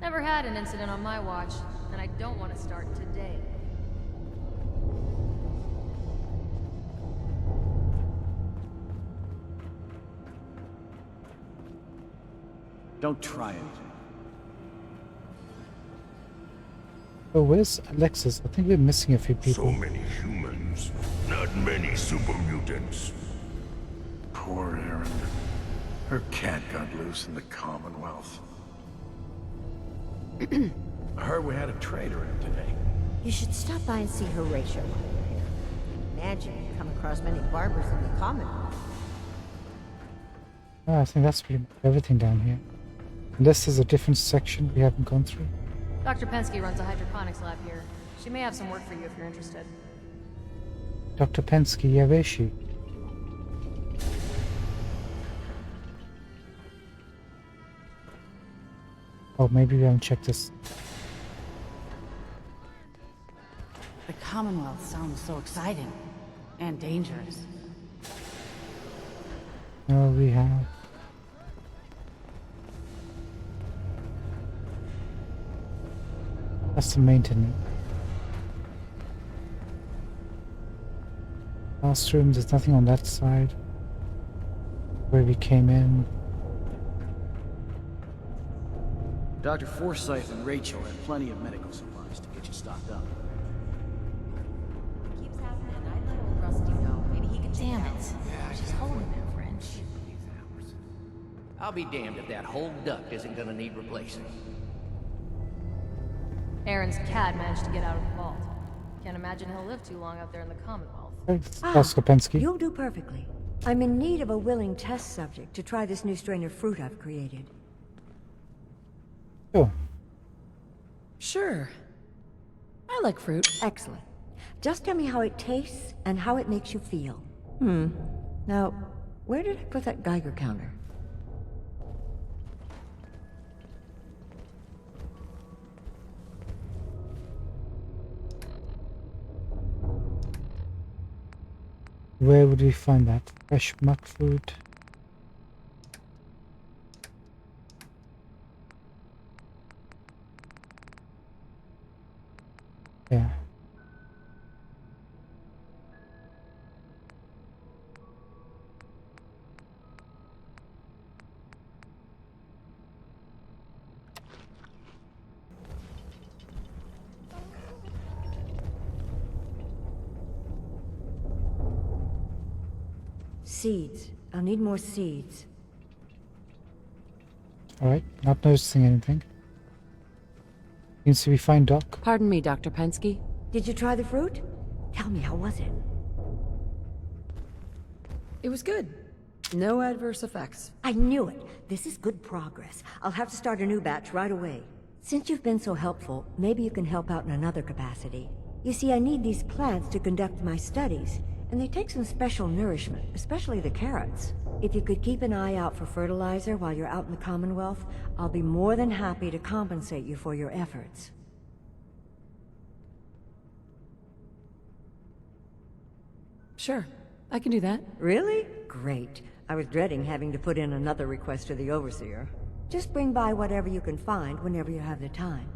Never had an incident on my watch, and I don't want to start today. Don't try it. Oh, where's Alexis? I think we're missing a few people. So many humans, not many super mutants. Poor Erin. Her cat got loose in the Commonwealth. I heard we had a traitor in today. You should stop by and see Horatio while you're here. Imagine you come across many barbers in the Commonwealth. Oh, I think that's pretty much everything down here. Unless there's a different section we haven't gone through. Dr. Pensky runs a hydroponics lab here. She may have some work for you if you're interested. Dr. Pensky, yeah, where is she? Oh, maybe we haven't checked this. The Commonwealth sounds so exciting. And dangerous. No, we have. That's the maintenance. Last room, there's nothing on that side. Where we came in. Dr. Forsyth and Rachel have plenty of medical supplies to get you stocked up. Keeps happening. I let old Rusty know. Maybe he can damn it. She's holding that wrench. I'll be damned if that whole duct isn't gonna need replacing. Aaron's cat managed to get out of the vault. Can't imagine he'll live too long out there in the Commonwealth. Oscar Pensky. You'll do perfectly. I'm in need of a willing test subject to try this new strain of fruit I've created. Sure. Sure. I like fruit. Excellent. Just tell me how it tastes and how it makes you feel. Now, where did I put that Geiger counter? Where would we find that? Fresh muck fruit. Yeah. Seeds. I'll need more seeds. Alright, not noticing anything. Seems to be fine, Doc. Pardon me, Dr. Pensky. Did you try the fruit? Tell me, how was it? It was good. No adverse effects. I knew it. This is good progress. I'll have to start a new batch right away. Since you've been so helpful, maybe you can help out in another capacity. You see, I need these plants to conduct my studies, and they take some special nourishment, especially the carrots. If you could keep an eye out for fertilizer while you're out in the Commonwealth, I'll be more than happy to compensate you for your efforts. Sure, I can do that. Really? Great. I was dreading having to put in another request to the Overseer. Just bring by whatever you can find whenever you have the time.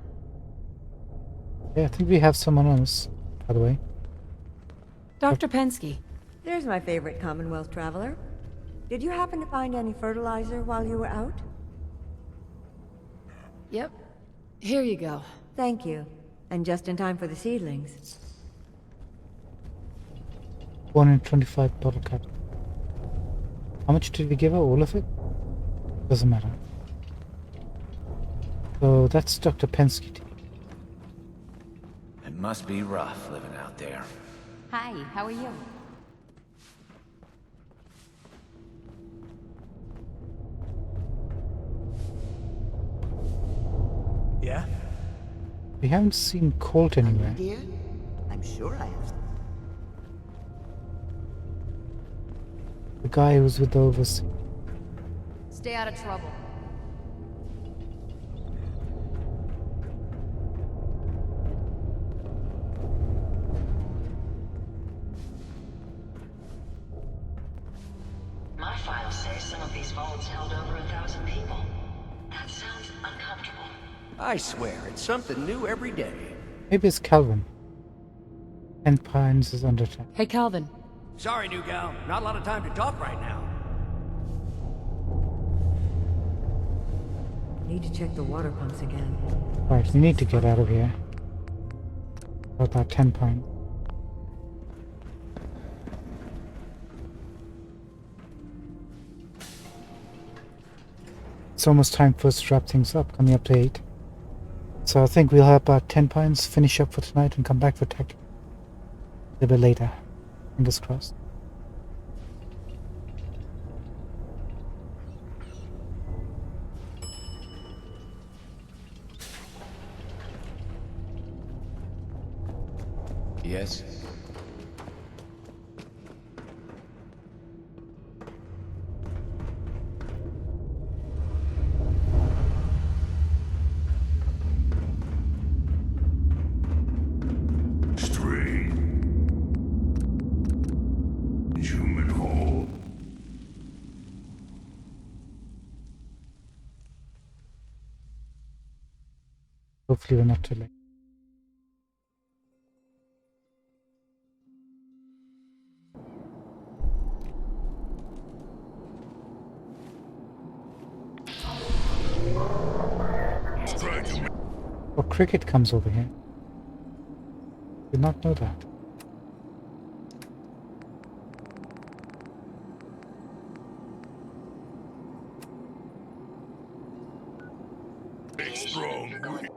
Yeah, I think we have someone else, by the way. Dr. Pensky. There's my favorite Commonwealth traveler. Did you happen to find any fertilizer while you were out? Yep. Here you go. Thank you. And just in time for the seedlings. 125 bottle cap. How much did we give her? All of it? Doesn't matter. So that's Dr. Pensky. It must be rough living out there. Hi, how are you? Yeah? We haven't seen Colt anywhere. Dear? I'm sure I have. The guy who's with the Overseer. Stay out of trouble. My files say some of these vaults held over 1,000 people. That sounds uncomfortable. I swear, it's something new every day. Maybe it's Calvin. 10 Pines is under attack. Hey, Calvin. Sorry, new gal. Not a lot of time to talk right now. Need to check the water pumps again. Right, we need to get out of here. About that 10 Pine. It's almost time for us to wrap things up, coming up to 8. So I think we'll have about 10 Pines, finish up for tonight, and come back for tech a little bit later. Fingers crossed. Yes? Human hole. Hopefully we're not too late. Oh, Cricket comes over here. Did not know that. strong wind.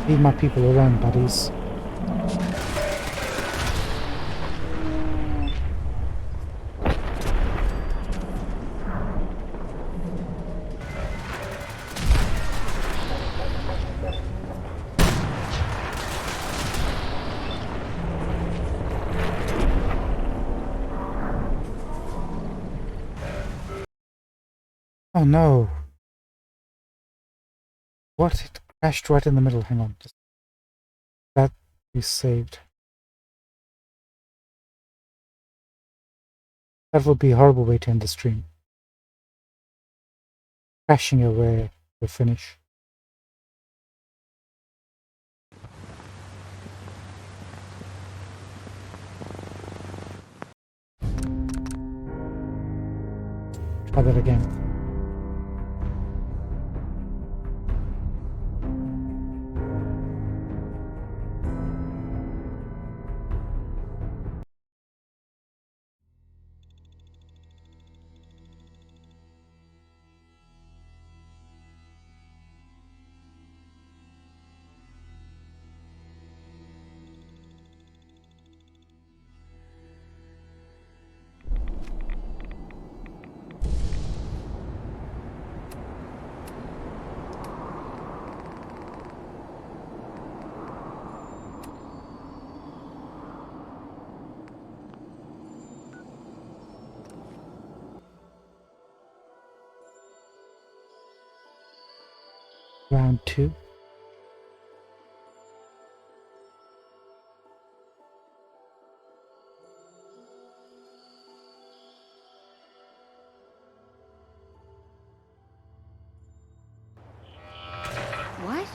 Leave my people alone, buddies. Oh no. What? It crashed right in the middle. Hang on. That is saved. That would be a horrible way to end the stream. Crashing away the finish. Try that again. Round 2. What?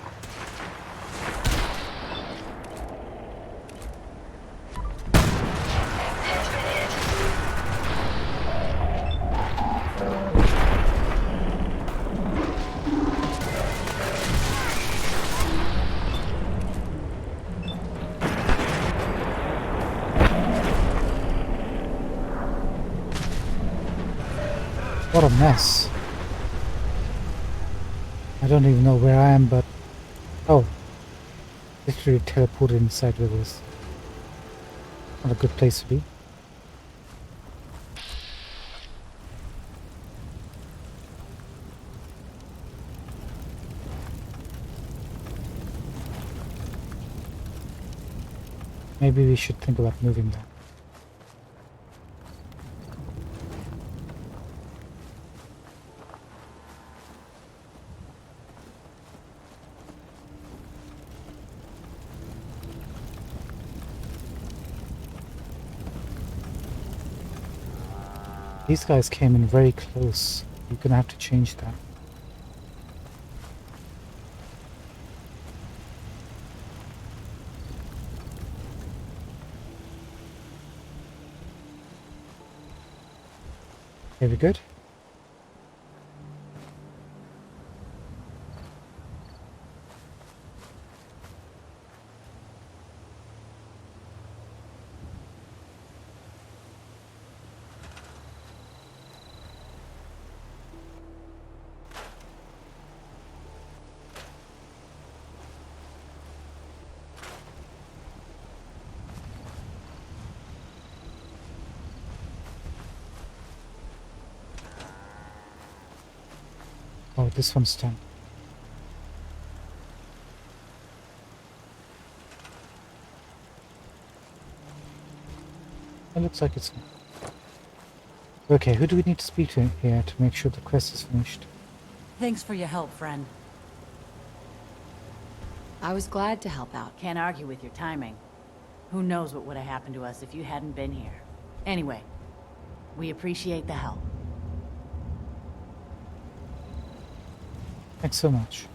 What a mess. I don't even know where I am, but... Oh. Literally teleported inside with this. Not a good place to be. Maybe we should think about moving that. These guys came in very close. You're gonna have to change that. Okay, we good? Oh, this one's done. It looks like it's... Okay, who do we need to speak to here to make sure the quest is finished? Thanks for your help, friend. I was glad to help out. Can't argue with your timing. Who knows what would have happened to us if you hadn't been here. Anyway, we appreciate the help. Thanks so much.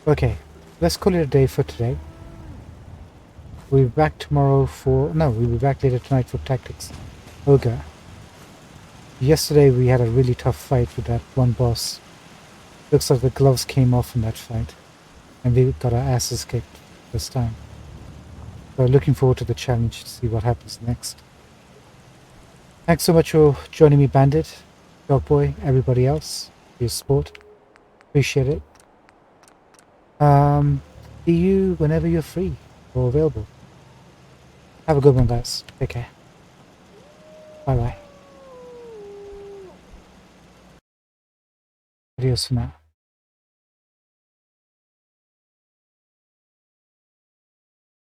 Okay, let's call it a day for today. We'll be back tomorrow for... No, we'll be back later tonight for Tactics Ogre. Yesterday we had a really tough fight with that one boss. Looks like the gloves came off in that fight. And we got our asses kicked this time. So looking forward to the challenge to see what happens next. Thanks so much for joining me, Bandit, Dogboy, everybody else, for your support. Appreciate it. See you whenever you're free or available. Have a good one, guys. Take care. Bye bye. Adios for now.